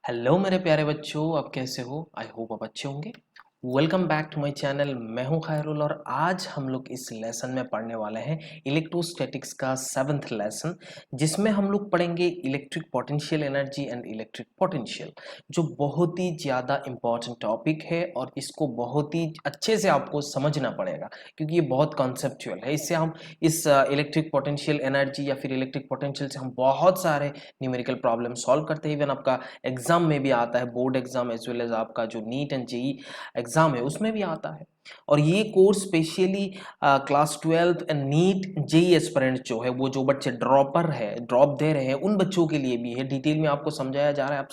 Hello मेरे प्यारे बच्चों, आप कैसे हो? आई होप आप अच्छे होंगे। Welcome back to my channel. मैं हूं खैरुल और आज हम लोग इस लेसन में पढ़ने वाले हैं इलेक्ट्रोस्टैटिक्स का 7th लेसन, जिसमें हम लोग पढ़ेंगे electric potential energy and electric potential, जो बहुत ही ज़्यादा इम्पॉर्टेंट टॉपिक है और इसको बहुत ही अच्छे से आपको समझना पड़ेगा क्योंकि ये बहुत कॉन्सेप्चुअल है। इससे हम इस इलेक्ट्रिक पोटेंशियल एनर्जी या फिर इलेक्ट्रिक पोटेंशियल से हम बहुत सारे न्यूमेरिकल प्रॉब्लम सॉल्व करते हैं। इवन आपका एग्जाम में भी आता है, board exam as well as आपका जो नीट एंड जेई एग्जाम है उसमें भी आता है। और ये course specially class 12 and NEET JEE aspirant जो है, वो जो बच्चे ड्रॉप दे रहे हैं, उन बच्चों के लिए भी है। डिटेल में आपको समझाया जा रहा है, आप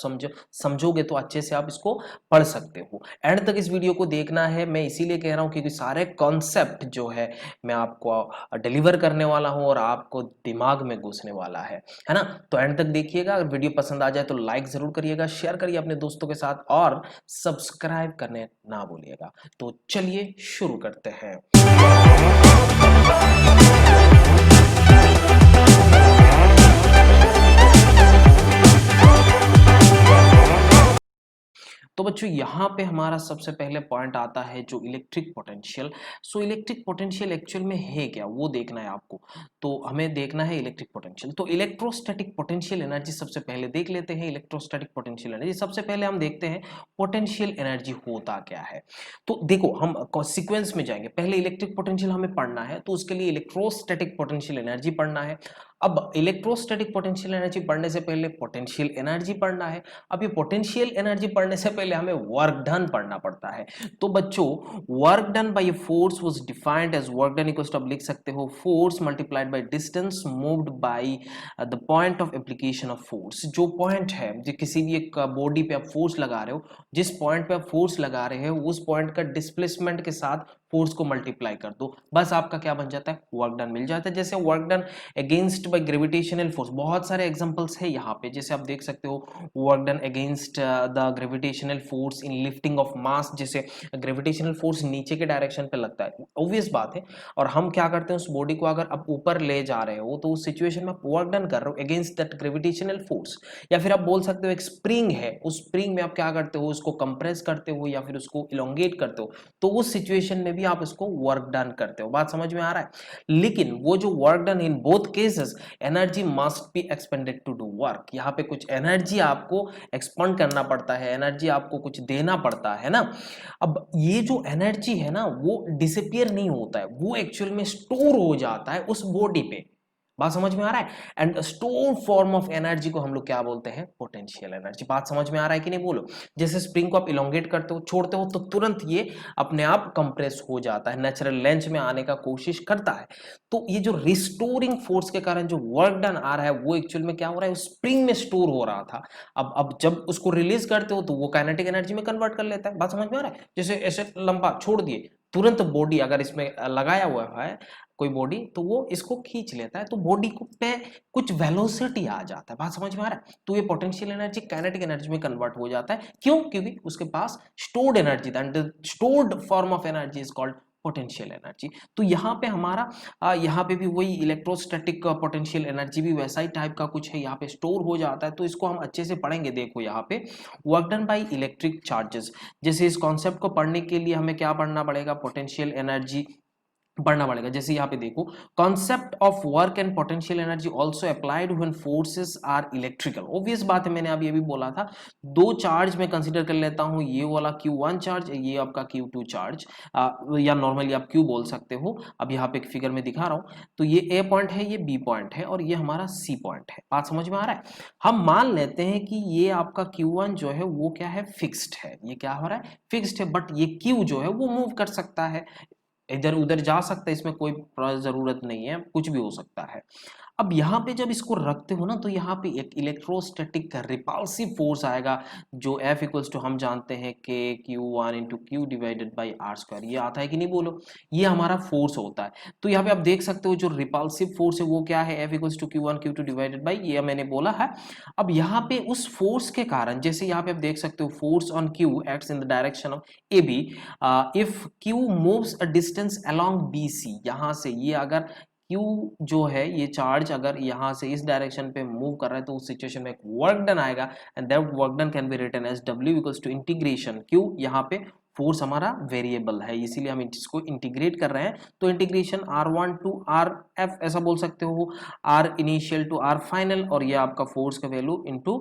समझोगे तो अच्छे से आप इसको पढ़ सकते हो। एंड तक इस वीडियो को देखना है। मैं इसीलिए कह रहा हूँ क्योंकि सारे कॉन्सेप्ट जो है मैं आपको डिलीवर करने वाला हूँ और आपको दिमाग में घुसने वाला है ना। तो एंड तक देखिएगा। अगर वीडियो पसंद आ जाए तो लाइक जरूर करिएगा, शेयर करिए अपने दोस्तों के साथ और सब्सक्राइब करने ना भूलिएगा। तो चलिए शुरू करते हैं। तो बच्चों यहाँ पे हमारा सबसे पहले पॉइंट आता है जो electric potential. So electric potential actual में है क्या, वो देखना है आपको। तो हमें देखना है इलेक्ट्रिक पोटेंशियल। तो इलेक्ट्रोस्टैटिक पोटेंशियल एनर्जी सबसे पहले देख लेते हैं। इलेक्ट्रोस्टैटिक पोटेंशियल एनर्जी सबसे पहले हम देखते हैं पोटेंशियल एनर्जी होता क्या है। तो देखो, हम सीक्वेंस में जाएंगे। पहले इलेक्ट्रिक पोटेंशियल हमें पढ़ना है, तो उसके लिए इलेक्ट्रोस्टैटिक पोटेंशियल एनर्जी पढ़ना है। अब इलेक्ट्रोस्टैटिक पोटेंशियल एनर्जी पढ़ने से पहले पोटेंशियल एनर्जी पढ़ना है। अब ये पोटेंशियल एनर्जी पढ़ने से पहले हमें वर्क डन पढ़ना पड़ता है। तो बच्चों, work done by force was defined as work done equals to, आप लिख सकते हो, force multiplied by distance moved by the point of application of force. जो पॉइंट है, जो किसी भी एक बॉडी पे आप फोर्स लगा रहे हो, जिस पॉइंट पे आप फोर्स लगा रहे हो उस पॉइंट का डिस्प्लेसमेंट के साथ फोर्स को मल्टीप्लाई कर दो, बस आपका क्या बन जाता है, वर्क डन मिल जाता है। जैसे work done against by gravitational force, बहुत सारे एग्जांपल्स है यहाँ पे। जैसे आप देख सकते हो, work done against the gravitational force in lifting of mass. जैसे ग्रेविटेशनल फोर्स नीचे के डायरेक्शन पे लगता है, ऑब्वियस बात है, और हम क्या करते हैं, उस बॉडी को अगर आप ऊपर ले जा रहे हो तो उस सिचुएशन में आप वर्क डन कर रहे हो अगेंस्ट दैट ग्रेविटेशनल फोर्स। या फिर आप बोल सकते हो एक स्प्रिंग है, उस स्प्रिंग में आप क्या करते हो, उसको कंप्रेस करते हो या फिर उसको इलोंगेट करते हो, तो उस सिचुएशन में भी आप उसको वर्क डन करते हो। बात समझ में आ रहा है? लेकिन वो जो work done, in both cases energy must be expended to do work. यहाँ पे कुछ एनर्जी आपको एक्सपेंड करना पड़ता है, एनर्जी आपको कुछ देना पड़ता है ना। अब ये जो एनर्जी है ना, वो डिसअपियर नहीं होता है, वो एक्चुअल में स्टोर हो जाता है उस बॉडी पे। बात समझ में आ रहा है? And store form of energy को हम लोग क्या बोलते हैं, पोटेंशियल एनर्जी। बात समझ में आ रहा है कि नहीं, बोलो। जैसे स्प्रिंग को आप इलोंगेट करते हो, छोड़ते हो, तो तुरंत ये अपने आप कंप्रेस हो जाता है, नेचुरल लेंथ में आने का कोशिश करता है। तो ये जो रिस्टोरिंग फोर्स के कारण जो वर्क डन आ रहा है, वो एक्चुअल में क्या हो रहा है, स्प्रिंग में स्टोर हो रहा था। अब जब उसको रिलीज करते हो तो वो काइनेटिक एनर्जी में कन्वर्ट कर लेता है। बात समझ में आ रहा है? जैसे ऐसे लंबा छोड़ दिए, तुरंत बॉडी अगर इसमें लगाया हुआ है कोई बॉडी, तो वो इसको खींच लेता है, तो बॉडी को पे कुछ वेलोसिटी आ जाता है। बात समझ में आ रहा है? तो ये पोटेंशियल एनर्जी काइनेटिक एनर्जी में कन्वर्ट हो जाता है। क्यों? क्योंकि उसके पास स्टोर्ड एनर्जी था, and stored form of energy is called potential energy. तो यहाँ पे हमारा यहाँ पे भी वही इलेक्ट्रोस्टैटिक पोटेंशियल एनर्जी भी वैसा ही टाइप का कुछ है, यहाँ पे स्टोर हो जाता है। तो इसको हम अच्छे से पढ़ेंगे। देखो यहाँ पे work done by electric charges, जैसे इस कॉन्सेप्ट को पढ़ने के लिए हमें क्या पढ़ना पड़ेगा, पोटेंशियल एनर्जी पढ़ना पड़ेगा। जैसे यहाँ पे देखो, concept of work and potential energy also applied when forces are electrical. Obvious बात है, मैंने अभी ये भी बोला था, दो चार्ज में कंसीडर कर लेता हूँ, ये वाला Q1 चार्ज, ये आपका Q2 चार्ज, या नॉर्मली आप Q बोल सकते हो। अब यहाँ पे एक फिगर में दिखा रहा हूँ, तो ये A पॉइंट है, ये B पॉइंट है, और ये हमारा C पॉइंट है। बात समझ में आ रहा है? हम मान लेते हैं कि ये आपका Q1 जो है वो क्या है, फिक्स्ड है। ये क्या हो रहा है, फिक्स्ड है, बट ये Q जो है वो मूव कर सकता है, इधर उधर जा सकता है, इसमें कोई जरूरत नहीं है, कुछ भी हो सकता है। अब यहाँ पे जब इसको रखते हो ना, तो यहाँ पे एक इलेक्ट्रोस्टैटिक रिपल्सिव फोर्स आएगा, जो F इक्वल्स टू हम जानते हैं K(Q1 into Q divided by R²। ये आता है कि नहीं, बोलो। ये हमारा फोर्स होता है। तो यहाँ पे आप देख सकते हो जो रिपल्सिव फोर्स है वो क्या है, F equals to Q1 Q2 divided by, ये मैंने बोला है। अब यहाँ पे उस फोर्स के कारण, जैसे यहाँ पे आप देख सकते हो, force on Q acts in the direction of AB if Q moves a distance along BC। यहाँ से ये अगर क्यू जो है ये चार्ज अगर यहाँ से इस डायरेक्शन पे मूव कर रहा है तो उस सिचुएशन में एक वर्क डन आएगा and that work done can be written as W equals to integration q, यहाँ पे फोर्स हमारा वेरिएबल है इसीलिए हम इसको इंटीग्रेट कर रहे हैं, तो इंटीग्रेशन R1 टू RF ऐसा बोल सकते हो, R initial to R final, और ये आपका फोर्स का वैल्यू इनटू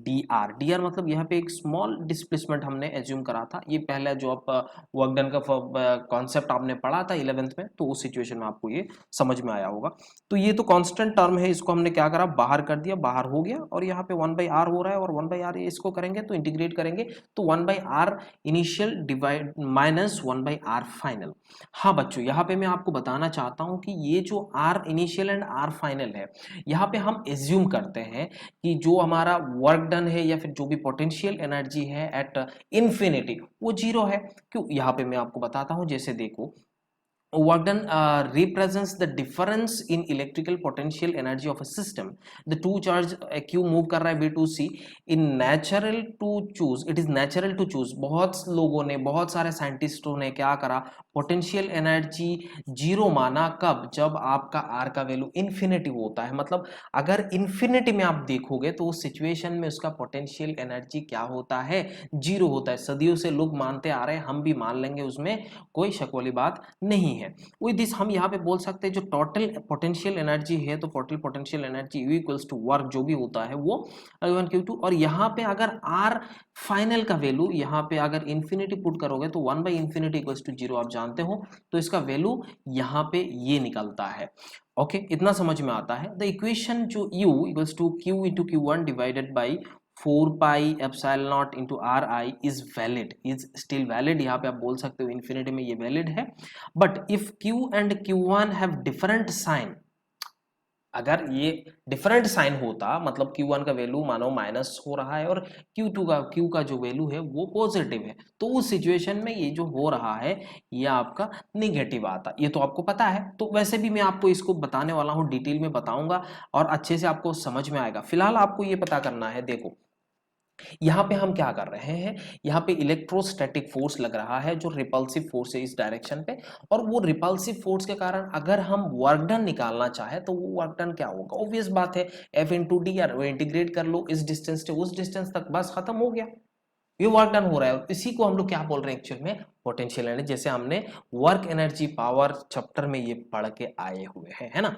dr मतलब यहाँ पे एक स्मॉल डिस्प्लेसमेंट हमने एज्यूम करा था। ये पहला जो आप वर्क डन का कॉन्सेप्ट आपने पढ़ा था 11th में, तो उस सिचुएशन में आपको ये समझ में आया होगा। तो ये तो कांस्टेंट टर्म है, इसको हमने क्या करा, बाहर कर दिया, बाहर हो गया, और यहाँ पे 1/r हो रहा है, और 1/r इसको करेंगे तो इंटीग्रेट करेंगे तो 1/r initial divide minus 1/r final. हाँ बच्चों, यहाँ पे मैं आपको बताना चाहता हूँ कि ये जो r initial and r final है, यहाँ पे हम एज्यूम करते हैं कि जो हमारा वर्क डन है या फिर जो भी पोटेंशियल एनर्जी है एट इन्फिनिटी वो जीरो है। क्यों, यहाँ पे मैं आपको बताता हूँ, जैसे देखो work done represents the difference in electrical potential energy of a system. The two charge q move कर रहा है B2C, in natural to choose, it is natural to choose, बहुत लोगों ने, बहुत सारे साइंटिस्टों ने क्या करा, पोटेंशियल एनर्जी जीरो माना, कब, जब आपका r का वैल्यू इन्फिनिटी होता है। मतलब अगर इन्फिनिटी में आप देखोगे तो उस सिचुएशन में उसका पोटेंशियल एनर्जी क्या होता है, जीरो होता है। सदियों से लोग मानते आ रहे हैं, हम भी मान लेंगे, उसमें कोई शक वाली बात नहीं है। विद दिस हम यहाँ पे बोल सकते हैं जो टोटल पोटेंशियल एनर्जी है, तो total potential energy U equals to work जो भी होता है वो Q1 Q2, और यहाँ पे अगर R फाइनल का वैल्यू यहाँ पे अगर इन्फिनिटी पुट करोगे तो 1/infinity इक्वल्स टू 0 आप जानते हो, तो इसका वैल्यू यहाँ पे ये निकलता है। ओके, इतना समझ में आता है। द इक्वेशन जो U equals to Q into Q1 divided by 4 pi epsilon naught into r i is valid, is still valid. यहाँ पे आप बोल सकते हो इन्फिनिटी में ये वैलिड है। But if Q and Q1 have different sign, अगर ये डिफरेंट साइन होता, मतलब Q1 का वैल्यू मानो माइनस हो रहा है और Q का जो वैल्यू है वो पॉजिटिव है, तो उस सिचुएशन में ये जो हो रहा है ये आपका निगेटिव आता, ये तो आपको पता है। तो वैसे भी मैं आपको इसको बताने वाला हूँ, डिटेल में बताऊंगा और अच्छे से आपको समझ में आएगा। फिलहाल आपको ये पता करना है, देखो यहाँ पे हम क्या कर रहे हैं, यहाँ पे इलेक्ट्रोस्टैटिक फोर्स लग रहा है जो रिपल्सिव फोर्स है इस डायरेक्शन पे, और वो रिपल्सिव फोर्स के कारण अगर हम वर्क डन निकालना चाहे तो वो वर्क डन क्या होगा, ऑब्वियस बात है F इंटू डी आर, वो इंटीग्रेट कर लो इस डिस्टेंस से उस डिस्टेंस तक, बस खत्म हो गया, ये वर्क डन हो रहा है। इसी को हम लोग क्या बोल रहे हैं एक्चुअल में, पोटेंशियल एनर्जी, जैसे हमने वर्क एनर्जी पावर चैप्टर में ये पढ़ के आए हुए हैं, है ना।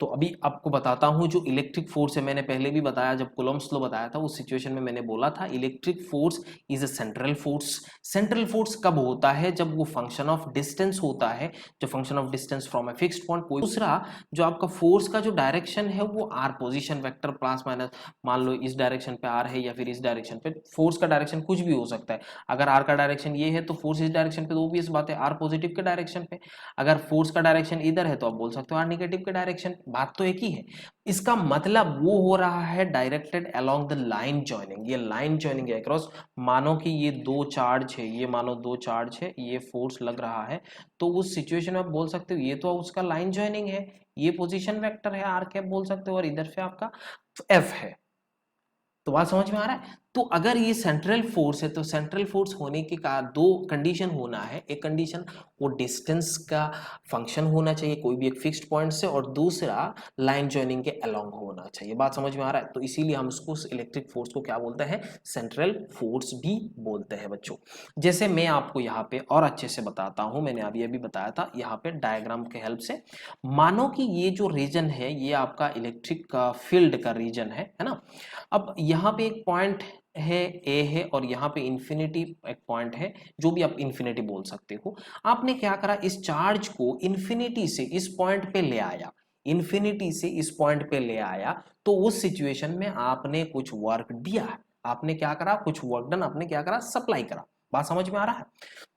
तो अभी आपको बताता हूं जो इलेक्ट्रिक फोर्स है, मैंने पहले भी बताया, जब कूलम्ब्स लॉ बताया था उस सिचुएशन में मैंने बोला था electric force is a central force. Central force कब होता है, जब वो फंक्शन ऑफ डिस्टेंस होता है, जो function of distance from a fixed point. दूसरा जो आपका फोर्स का जो डायरेक्शन है वो R position vector plus minus, मान लो इस डायरेक्शन पे आर है या फिर इस डायरेक्शन पे, फोर्स का डायरेक्शन कुछ भी हो सकता है। अगर आर का डायरेक्शन ये है तो फोर्स इस डायरेक्शन पे, तो ऑब्वियस बात है आर पॉजिटिव के डायरेक्शन पे। अगर फोर्स का डायरेक्शन इधर है तो आप बोल सकते हो आर नेगेटिव के डायरेक्शन, बात तो एक ही है। इसका मतलब वो हो रहा है directed along the line joining, ये लाइन जॉइनिंग है अक्रॉस। मानो कि ये दो चार्ज है, ये मानो दो चार्ज है, ये फोर्स लग रहा है, तो उस सिचुएशन में आप बोल सकते हो ये तो उसका लाइन जॉइनिंग है, ये पोजीशन वेक्टर है आर कैप बोल सकते हो, और इधर से आपका एफ है। तो बात समझ में आ रहा है। तो अगर ये सेंट्रल फोर्स है तो सेंट्रल फोर्स होने के का दो कंडीशन होना है, एक कंडीशन वो डिस्टेंस का फंक्शन होना चाहिए कोई भी एक फिक्स्ड पॉइंट से, और दूसरा लाइन जॉइनिंग के अलोंग होना चाहिए। बात समझ में आ रहा है। तो इसीलिए हम उसको इलेक्ट्रिक फोर्स को क्या बोलते हैं, सेंट्रल फोर्स भी बोलते हैं बच्चों। जैसे मैं आपको यहाँ पे और अच्छे से बताता हूँ, मैंने अभी अभी बताया था यहाँ पे डायग्राम के हेल्प से। मानो कि ये जो रीजन है ये आपका इलेक्ट्रिक फील्ड का रीजन है ना। अब यहाँ पे एक पॉइंट है ए है, और यहाँ पे इंफिनिटी एक पॉइंट है, जो भी आप इंफिनिटी बोल सकते हो। आपने क्या करा, इस चार्ज को इंफिनिटी से इस पॉइंट पे ले आया, इंफिनिटी से इस पॉइंट पे ले आया, तो उस सिचुएशन में आपने कुछ वर्क दिया, आपने क्या करा, कुछ वर्क डन आपने क्या करा, सप्लाई करा। बात समझ में आ रहा है।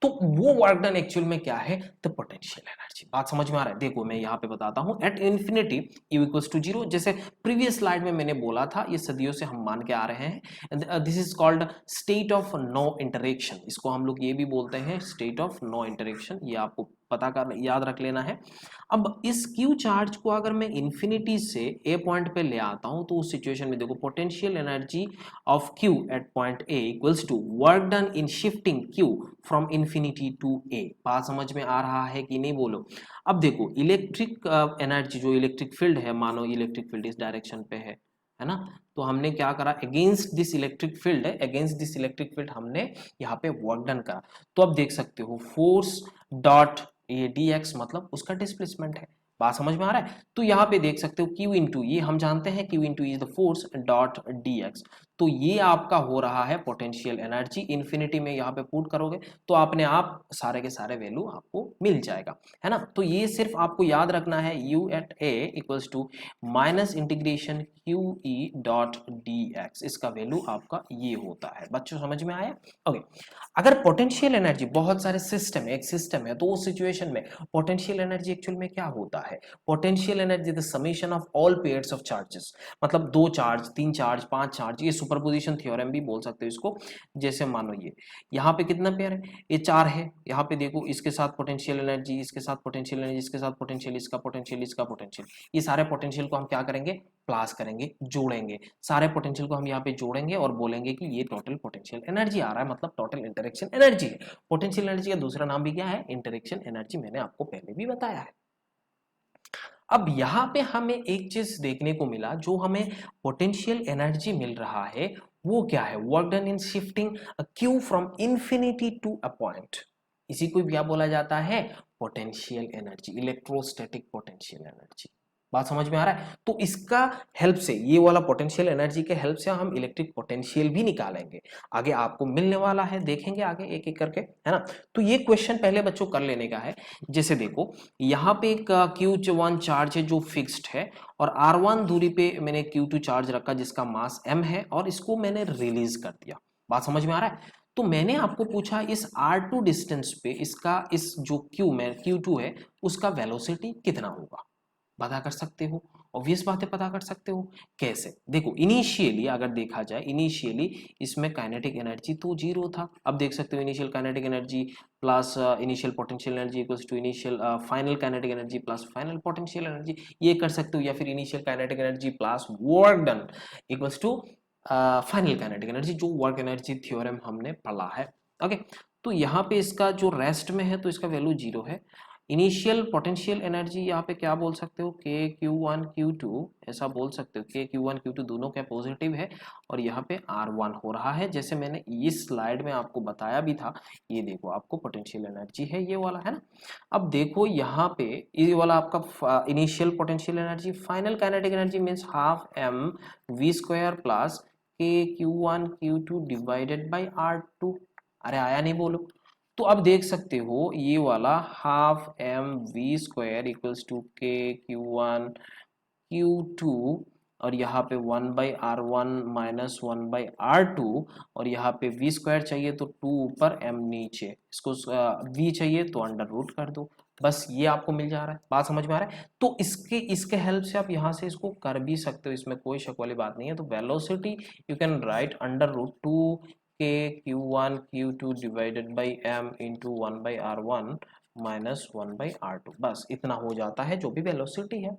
तो वो वर्क डन एक्चुअल में क्या है, द पोटेंशियल एनर्जी। बात समझ में आ रहा है। देखो मैं यहाँ पे बताता हूँ, at infinity U equals to 0, जैसे प्रीवियस स्लाइड में मैंने बोला था, ये सदियों से हम मान के आ रहे हैं, this is called state of no interaction. इसको हम लोग ये भी बोलते हैं स्टेट ऑफ नो इंटरेक्शन, ये आपको पता कर याद रख लेना है। अब इस क्यू चार्ज को अगर मैं इन्फिनिटी से ए पॉइंट पे ले आता हूं तो उस सिचुएशन में देखो potential energy of Q at point A equals to work done in shifting Q from infinity to A. बात समझ में आ रहा है कि नहीं बोलो। अब देखो इलेक्ट्रिक एनर्जी जो इलेक्ट्रिक फील्ड है, मानो इलेक्ट्रिक फील्ड इस डायरेक्शन पे है ना, तो हमने क्या करा, अगेंस्ट दिस इलेक्ट्रिक फील्ड है, अगेंस्ट दिस इलेक्ट्रिक फील्ड हमने यहाँ पे वर्क डन करा। तो अब देख सकते हो फोर्स डॉट ये dx मतलब उसका डिस्प्लेसमेंट है। बात समझ में आ रहा है। तो यहाँ पे देख सकते हो q इंटू, ये हम जानते हैं q into is the force dot dx। तो ये आपका हो रहा है पोटेंशियल एनर्जी। इन्फिनिटी में यहाँ पे पुट करोगे तो आपने आप सारे के सारे वैल्यू आपको मिल जाएगा, है ना। तो ये सिर्फ आपको याद रखना है u at a equals to minus integration q E dot d x, इसका वैल्यू आपका ये होता है। बच्चों समझ में आया? ओके। अगर पोटेंशियल एनर्जी, बहुत सारे सिस्टम है, एक सिस्टम है, तो उस सिचुएशन में पोटेंशियल एनर्जी एक्चुअल में क्या होता है, potential energy the summation of all pairs of charges, मतलब 2 चार्ज, 3 चार्ज, 5 चार्ज, ये सुपरपोजिशन थ्योरम भी बोल सकते हो इसको। जैसे मानो ये यहाँ पे कितना पेयर है, ये 4 है, यहाँ पे देखो इसके साथ पोटेंशियल एनर्जी, इसके साथ पोटेंशियल एनर्जी, इसके साथ पोटेंशियल, इसका पोटेंशियल, इसका पोटेंशियल, ये सारे पोटेंशियल को हम क्या करेंगे, प्लस करेंगे, जोड़ेंगे। सारे पोटेंशियल को हम यहाँ पे जोड़ेंगे और बोलेंगे कि ये टोटल पोटेंशियल एनर्जी आ रहा है, मतलब टोटल इंटरेक्शन एनर्जी है। पोटेंशियल एनर्जी का दूसरा नाम भी क्या है, इंटरेक्शन एनर्जी, मैंने आपको पहले भी बताया है। अब यहाँ पे हमें एक चीज देखने को मिला, जो हमें पोटेंशियल एनर्जी मिल रहा है वो क्या है, work done in shifting a q from infinity to a point. इसी को क्या बोला जाता है, potential energy, electrostatic potential energy. बात समझ में आ रहा है। तो इसका हेल्प से, ये वाला पोटेंशियल एनर्जी के हेल्प से हम इलेक्ट्रिक पोटेंशियल भी निकालेंगे, आगे आपको मिलने वाला है, देखेंगे आगे एक एक करके, है ना। तो ये क्वेश्चन पहले बच्चों कर लेने का है। जैसे देखो यहाँ पे एक Q1 चार्ज है जो फिक्स्ड है, और R1 दूरी पे मैंने Q2 चार्ज रखा जिसका मास m है, और इसको मैंने रिलीज कर दिया। बात समझ में आ रहा है। तो मैंने आपको पूछा इस R2 डिस्टेंस पे इसका, इस जो Q2 है उसका वेलोसिटी कितना होगा, पता कर सकते हो। ऑब्वियस बात है, पता कर सकते हो। कैसे, देखो इनिशियली अगर देखा जाए, इनिशियली इसमें काइनेटिक एनर्जी तो 0 था। अब देख सकते हो initial kinetic energy plus initial potential energy equals to initial final kinetic energy plus final potential energy, ये कर सकते हो। या फिर initial kinetic energy plus work done equals to final kinetic energy, जो वर्क एनर्जी थ्योरम हमने पढ़ा है। ओके। तो यहाँ पे इसका जो रेस्ट में है तो इसका वैल्यू 0 है। इनिशियल पोटेंशियल एनर्जी यहाँ पे क्या बोल सकते हो, के क्यू वन क्यू टू, ऐसा बोल सकते हो, के क्यू वन क्यू टू दोनों क्या पॉजिटिव है, और यहाँ पे R1 हो रहा है, जैसे मैंने इस स्लाइड में आपको बताया भी था। ये देखो आपको पोटेंशियल एनर्जी है ये वाला, है ना। अब देखो यहाँ पे ये वाला आपका initial potential energy, final kinetic energy means half m v square plus K Q one Q two divided by R2। अरे आया नहीं बोलो। तो अब देख सकते हो ये वाला half m v square equals to k Q one Q two, और यहाँ पे 1/r1 माइनस 1/r2, और यहाँ पे v स्क्वायर चाहिए तो 2 ऊपर m नीचे, इसको v चाहिए तो अंडर रूट कर दो, बस ये आपको मिल जा रहा है। बात समझ में आ रहा है। तो इसके हेल्प से आप यहाँ से इसको कर भी सकते हो, इसमें कोई शक वाली बात नहीं है। तो velocity you can write under root 2 k Q one Q two divided by m into 1/r1 minus 1/r2, बस इतना हो जाता है जो भी वेलोसिटी है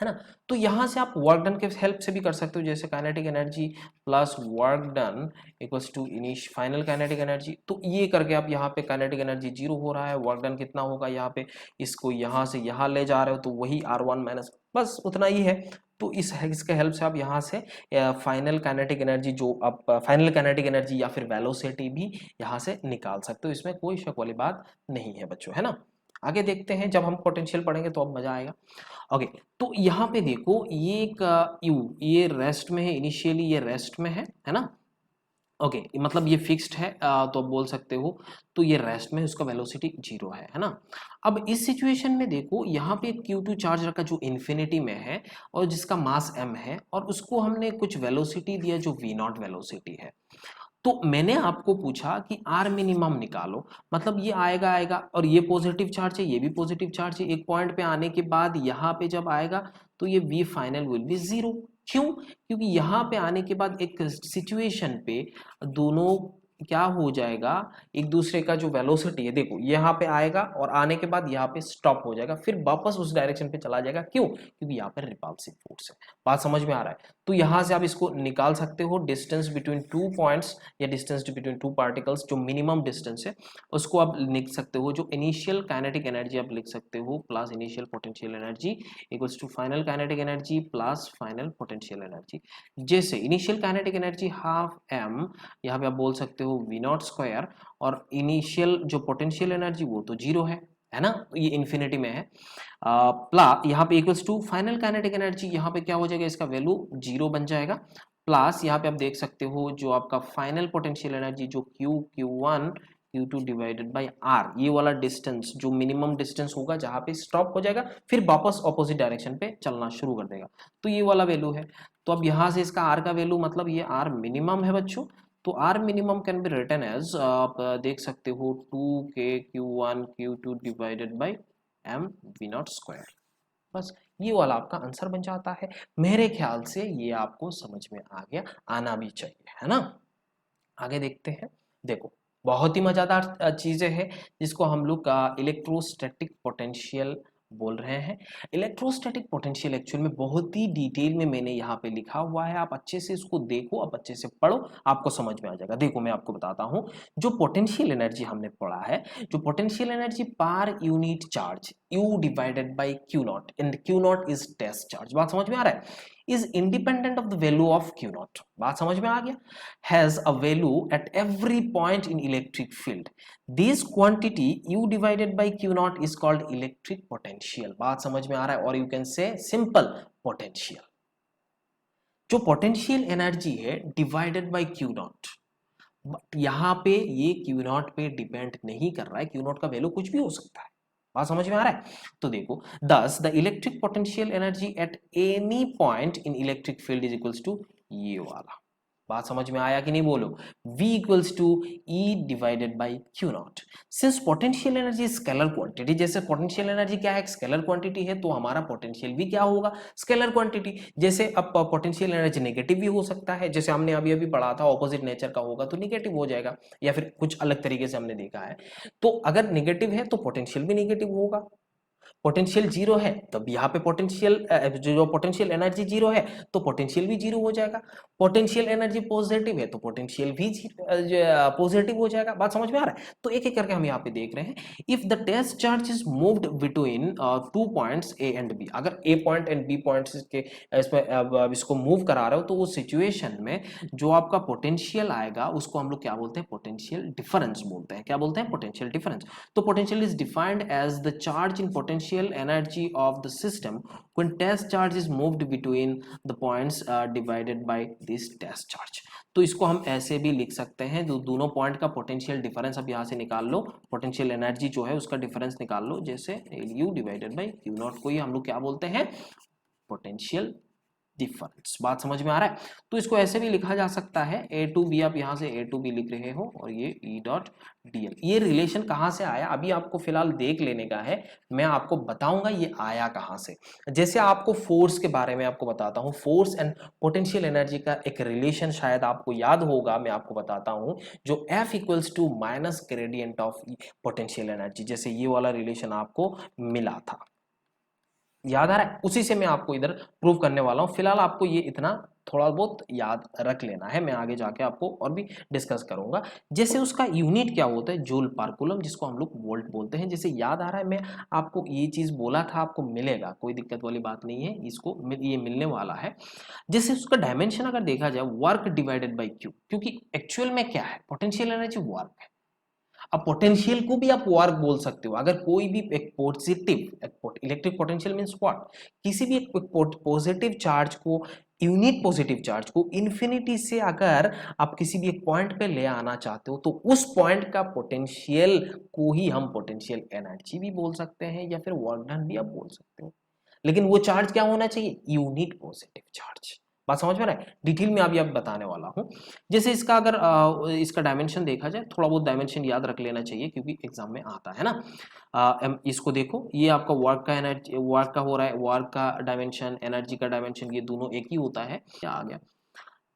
ना। तो यहां से आप वर्क डन के हेल्प से भी कर सकते हो, जैसे kinetic energy plus work done equals to इनिश फाइनल काइनेटिक एनर्जी। तो ये करके आप यहाँ पे काइनेटिक एनर्जी 0 हो रहा है, वर्क डन कितना होगा, यहाँ पे इसको यहाँ से यहाँ ले जा रहे हो तो वही R1 माइनस, बस उतना ही है। तो इसके हेल्प से आप यहाँ से फाइनल काइनेटिक एनर्जी, जो आप फाइनल काइनेटिक एनर्जी या फिर वेलोसिटी भी यहाँ से निकाल सकते हो, इसमें कोई शक वाली बात नहीं है बच्चों, है ना। आगे देखते हैं, जब हम पोटेंशियल पढ़ेंगे तो अब मजा आएगा। ओके। तो यहाँ पे देखो ये एक ये रेस्ट में है, इनिशियली ये रेस्ट में है ना। ओके, मतलब ये फिक्स्ड है, तो आप बोल सकते हो तो ये रेस्ट में, उसका वेलोसिटी 0 है ना। अब इस सिचुएशन में देखो यहाँ पे Q2 चार्ज रखा जो इन्फिनिटी में है और जिसका मास m है, और उसको हमने कुछ वेलोसिटी दिया जो v0 वेलोसिटी है। तो मैंने आपको पूछा कि आर मिनिमम निकालो, मतलब ये आएगा और ये पॉजिटिव चार्ज है, ये भी पॉजिटिव चार्ज है, एक पॉइंट पे आने के बाद यहाँ पे जब आएगा तो ये वी फाइनल विल बी 0। क्यों? क्योंकि यहाँ पे आने के बाद एक सिचुएशन पे दोनों क्या हो जाएगा, एक दूसरे का जो वेलोसिटी है देखो यहाँ पे आएगा और आने के बाद यहाँ पे स्टॉप हो जाएगा, फिर वापस उस डायरेक्शन पे चला जाएगा। क्यों? क्योंकि यहाँ पे रिपल्सिव फोर्स है। बात समझ में आ रहा है? तो यहाँ से आप इसको निकाल सकते हो, डिस्टेंस बिटवीन टू पॉइंट्स या डिस्टेंस बिटवीन टू पार्टिकल्स, जो मिनिमम डिस्टेंस है उसको आप लिख सकते हो, जो इनिशियल काइनेटिक एनर्जी आप लिख सकते हो plus initial potential energy equals to final kinetic energy plus final potential energy. जैसे initial kinetic energy half M, यहाँ पे आप बोल सकते हो वी नॉट स्क्वायर, और इनिशियल जो पोटेंशियल एनर्जी वो तो जीरो है ना, ये इन्फिनिटी में है। प्लस यहाँ पे equals to final kinetic energy, यहाँ पे क्या हो जाएगा, इसका वैल्यू जीरो बन जाएगा। प्लस यहाँ पे आप देख सकते हो जो आपका फाइनल पोटेंशियल एनर्जी जो Q1 Q2 divided by R, ये वाला डिस्टेंस जो मिनिमम डिस्टेंस होगा जहाँ पे स्टॉप हो जाएगा, फिर वापस ऑपोजिट डायरेक्शन पे चलना शुरू कर देगा, तो ये वाला वैल्यू है। तो अब यहाँ से इसका R का वैल्यू मतलब ये R मिनिमम है बच्चों, तो R minimum can be written as, आप देख सकते हो 2k Q1 Q2 divided by m v naught square. बस ये वाला आपका आंसर बन जाता है। मेरे ख्याल से ये आपको समझ में आ गया, आना भी चाहिए, है ना। आगे देखते हैं। देखो बहुत ही मजेदार चीजें हैं जिसको हम लोग इलेक्ट्रोस्टैटिक पोटेंशियल बोल रहे हैं। इलेक्ट्रोस्टैटिक पोटेंशियल एक्चुअल में बहुत ही डिटेल में मैंने यहाँ पे लिखा हुआ है, आप अच्छे से इसको देखो, आप अच्छे से पढ़ो, आपको समझ में आ जाएगा। देखो मैं आपको बताता हूँ, जो पोटेंशियल एनर्जी हमने पढ़ा है, जो potential energy per unit charge U divided by Q naught, and Q naught is test charge, बात समझ में आ रहा है, is independent of the value of Q naught, बात समझ में आ गया, has a value at every point in electric field, this quantity U divided by Q naught is called electric potential, बात समझ में आ रहा है, और you can say simple potential। जो पोटेंशियल एनर्जी है divided by Q naught, but यहाँ पे ये Q naught पे डिपेंड नहीं कर रहा है, Q naught का वैल्यू कुछ भी हो सकता है, बात समझ में आ रहा है। तो देखो thus the electric potential energy at any point in electric field is equals to ये वाला, बात समझ में आया कि नहीं बोलो, V equals to E divided by Q naught। Since potential energy is scalar quantity, जैसे potential energy क्या है, स्केलर क्वांटिटी है, तो हमारा पोटेंशियल भी क्या होगा, स्केलर क्वांटिटी। जैसे अब पोटेंशियल एनर्जी नेगेटिव भी हो सकता है, जैसे हमने अभी अभी पढ़ा था ऑपोजिट नेचर का होगा तो नेगेटिव हो जाएगा, या फिर कुछ अलग तरीके से हमने देखा है। तो अगर नेगेटिव है तो पोटेंशियल भी नेगेटिव होगा, पोटेंशियल जीरो है तब यहाँ पे पोटेंशियल जो पोटेंशियल एनर्जी जीरो है तो पोटेंशियल भी जीरो हो जाएगा, पोटेंशियल एनर्जी पॉजिटिव है तो पोटेंशियल भी पॉजिटिव हो जाएगा, बात समझ में आ रहा है। तो एक एक करके हम यहाँ पे देख रहे हैं। If the test charge is moved between two points A and B, अगर A point and B points के इसको मूव करा रहे हो तो उस सिचुएशन में जो आपका पोटेंशियल आएगा उसको हम लोग क्या बोलते हैं, पोटेंशियल डिफरेंस बोलते हैं। क्या बोलते हैं, पोटेंशियल डिफरेंस। तो potential is defined as the charge in potential energy of the system when test charge is moved between the points divided by this test charge। तो इसको हम ऐसे भी लिख सकते हैं, जो दोनों पॉइंट का पोटेंशियल डिफरेंस अब यहाँ से निकाल लो, पोटेंशियल एनर्जी जो है उसका डिफरेंस निकाल लो, जैसे U divided by Q not को ही हम लोग क्या बोलते हैं, पोटेंशियल डिफरेंस, बात समझ में आ रहा है। तो इसको ऐसे भी लिखा जा सकता है, A टू B, आप यहाँ से A टू B लिख रहे हो और ये E डॉट dl। ये रिलेशन कहाँ से आया अभी आपको फिलहाल देख लेने का है, मैं आपको बताऊंगा ये आया कहाँ से। जैसे आपको फोर्स के बारे में आपको बताता हूँ, फोर्स एंड पोटेंशियल एनर्जी का एक रिलेशन शायद आपको याद होगा, मैं आपको बताता हूँ, जो F equals to minus gradient of potential energy, जैसे ये वाला रिलेशन आपको मिला था, याद आ रहा है, उसी से मैं आपको इधर प्रूव करने वाला हूं। फिलहाल आपको ये इतना थोड़ा बहुत याद रख लेना है, मैं आगे जाके आपको और भी डिस्कस करूंगा। जैसे उसका यूनिट क्या होता है, जूल पर कूलम, जिसको हम लोग वोल्ट बोलते हैं। जैसे याद आ रहा है, मैं आपको ये चीज बोला था, आपको मिलेगा, कोई दिक्कत वाली बात नहीं है, इसको ये मिलने वाला है। जैसे उसका डायमेंशन अगर देखा जाए, वर्क डिवाइडेड बाई क्यू, क्योंकि एक्चुअल में क्या है, पोटेंशियल एनर्जी वर्क है। अब पोटेंशियल को भी आप वर्क बोल सकते हो। अगर कोई भी एक positive electric potential means what, किसी भी एक पॉजिटिव चार्ज को, यूनिट पॉजिटिव चार्ज को इन्फिनिटी से अगर आप किसी भी एक पॉइंट पे ले आना चाहते हो तो उस पॉइंट का पोटेंशियल को ही हम पोटेंशियल एनर्जी भी बोल सकते हैं, या फिर वर्क डन भी आप बोल सकते हो। लेकिन वो चार्ज क्या होना चाहिए, यूनिट पॉजिटिव चार्ज, बात समझ में रहा है। डिटेल में अभी आप बताने वाला हूं। जैसे इसका अगर इसका डायमेंशन देखा जाए, थोड़ा बहुत डायमेंशन याद रख लेना चाहिए क्योंकि एग्जाम में आता है ना। इसको देखो, ये आपका वर्क का एनर्जी, वर्क का हो रहा है, वर्क का डायमेंशन, एनर्जी का डायमेंशन, ये दोनों एक ही होता है। क्या आ गया,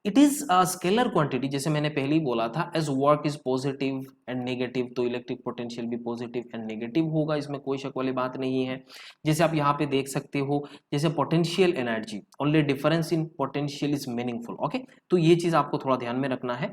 it is a scalar quantity, जैसे मैंने पहले ही बोला था, as work is positive and negative, तो इलेक्ट्रिक पोटेंशियल भी पॉजिटिव एंड नेगेटिव होगा, इसमें कोई शक वाली बात नहीं है। जैसे आप यहाँ पे देख सकते हो, जैसे potential energy, only difference in potential is meaningful, okay. तो ये चीज आपको थोड़ा ध्यान में रखना है।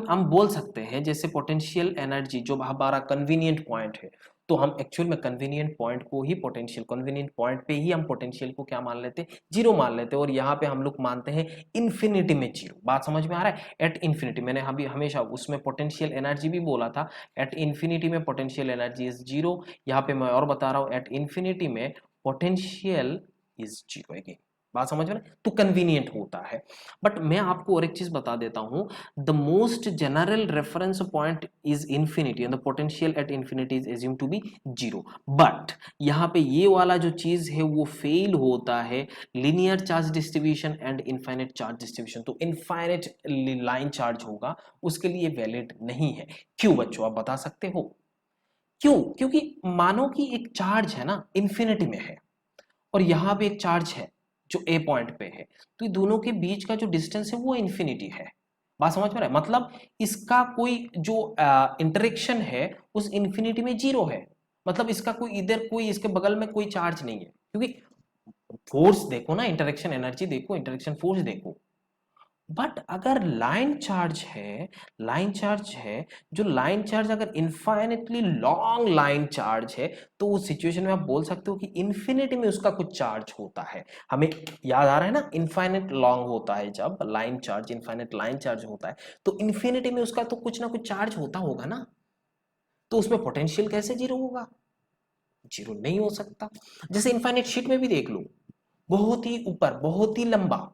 हम बोल सकते हैं जैसे पोटेंशियल एनर्जी जो हमारा कन्वीनियंट पॉइंट है, तो हम एक्चुअल में कन्वीनियंट पॉइंट को ही पोटेंशियल, कन्वीनियंट पॉइंट पे ही हम पोटेंशियल को क्या मान लेते हैं, जीरो मान लेते हैं, और यहाँ पे हम लोग मानते हैं इन्फिनिटी में जीरो। बात समझ में आ रहा है? एट इन्फिनिटी, मैंने अभी हमेशा उसमें पोटेंशियल एनर्जी भी बोला था, एट इन्फिनिटी में पोटेंशियल एनर्जी इज जीरो। यहाँ पे मैं और बता रहा हूँ, एट इन्फिनिटी में पोटेंशियल इज जीरो अगेन। बात समझ में? तो कन्वीनियंट होता है। बट मैं आपको और एक चीज बता देता हूं, the most general reference point is infinity and the potential at infinity is assume to be zero. But यहाँ पे ये वाला जो चीज है वो फेल होता है linear charge distribution and infinite charge distribution. तो इनफाइनाइट लाइन चार्ज होगा, उसके लिए वैलिड नहीं है। क्यों बच्चों, आप बता सकते हो क्यों? क्योंकि मानो कि एक चार्ज है ना, इन्फिनिटी में है, और यहां पे एक चार्ज है जो ए पॉइंट पे है, तो ये दोनों के बीच का जो डिस्टेंस है वो इन्फिनिटी है। बात समझ में रहा है? मतलब इसका कोई जो इंटरेक्शन है उस इन्फिनिटी में जीरो है। मतलब इसका कोई इधर कोई इसके बगल में कोई चार्ज नहीं है, क्योंकि फोर्स देखो ना, इंटरेक्शन एनर्जी देखो, इंटरेक्शन फोर्स देखो। बट अगर लाइन चार्ज है, लाइन चार्ज है, जो लाइन चार्ज अगर इनफाइनेटली लॉन्ग लाइन चार्ज है, तो उस सिचुएशन में आप बोल सकते हो कि इन्फिनिटी में उसका कुछ चार्ज होता है। हमें याद आ रहा है ना, इनफाइनेट लॉन्ग होता है जब line charge, infinite line charge होता है, तो इन्फिनिटी में उसका तो कुछ ना कुछ चार्ज होता होगा ना, तो उसमें पोटेंशियल कैसे जीरो होगा? जीरो नहीं हो सकता। जैसे इनफाइनेट शीट में भी देख लो, बहुत ही ऊपर, बहुत ही लंबा,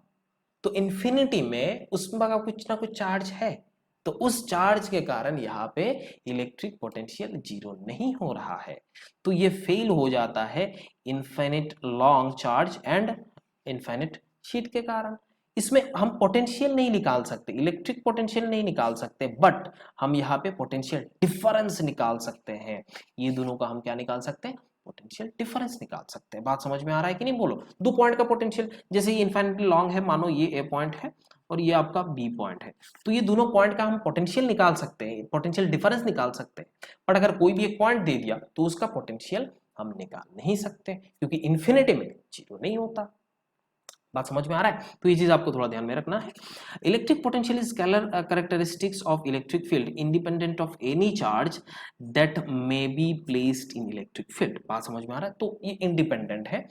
तो इन्फिनिटी में उसमें का कुछ ना कुछ चार्ज है, तो उस चार्ज के कारण यहाँ पे इलेक्ट्रिक पोटेंशियल जीरो नहीं हो रहा है। तो ये फेल हो जाता है infinite long charge and infinite sheet के कारण। इसमें हम पोटेंशियल नहीं निकाल सकते, इलेक्ट्रिक पोटेंशियल नहीं निकाल सकते, बट हम यहाँ पे पोटेंशियल डिफरेंस निकाल सकते हैं। ये दोनों का हम क्या निकाल सकते हैं? पोटेंशियल डिफरेंस निकाल सकते हैं। बात समझ में आ रहा है कि नहीं? बोलो। दो पॉइंट का पोटेंशियल, जैसे ये इनफाइनिटली लॉन्ग है, मानो ये ए पॉइंट है और ये आपका बी पॉइंट है, तो ये दोनों पॉइंट का हम पोटेंशियल निकाल सकते हैं, पोटेंशियल डिफरेंस निकाल सकते हैं। पर अगर कोई भी एक पॉइंट दे दिया तो उसका पोटेंशियल हम निकाल नहीं सकते, क्योंकि इन्फिनिटी में जीरो नहीं होता। बात समझ में आ रहा है? तो ये चीज आपको थोड़ा ध्यान में रखना है। Electric potential is scalar characteristics of electric field independent of any charge that may be placed in electric field. बात समझ में आ रहा है? तो ये इंडिपेंडेंट है,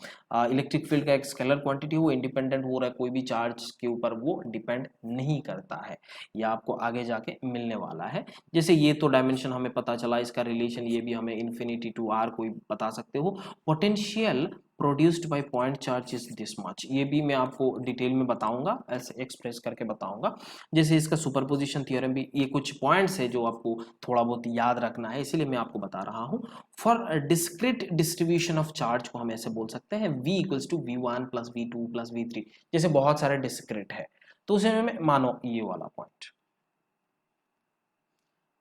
इलेक्ट्रिक फील्ड का एक स्केलर क्वांटिटी, वो इंडिपेंडेंट हो रहा है, कोई भी चार्ज के ऊपर वो डिपेंड नहीं करता है। यह आपको आगे जाके मिलने वाला है। जैसे ये तो डायमेंशन हमें पता चला, इसका रिलेशन ये भी हमें इन्फिनिटी टू आर कोई बता सकते हो। Potential produced by point charge is this much, ये भी मैं आपको डिटेल में बताऊंगा, ऐसे एक्सप्रेस करके बताऊंगा। जैसे इसका सुपरपोजिशन थ्योरम भी, ये कुछ पॉइंट्स है जो आपको थोड़ा बहुत याद रखना है, इसीलिए मैं आपको बता रहा हूँ। For discrete distribution of charge को हम ऐसे बोल सकते हैं, v equals to v1 plus v2 plus v3, जैसे बहुत सारे डिस्क्रीट है, तो उसे में मानो ये वाला पॉइंट,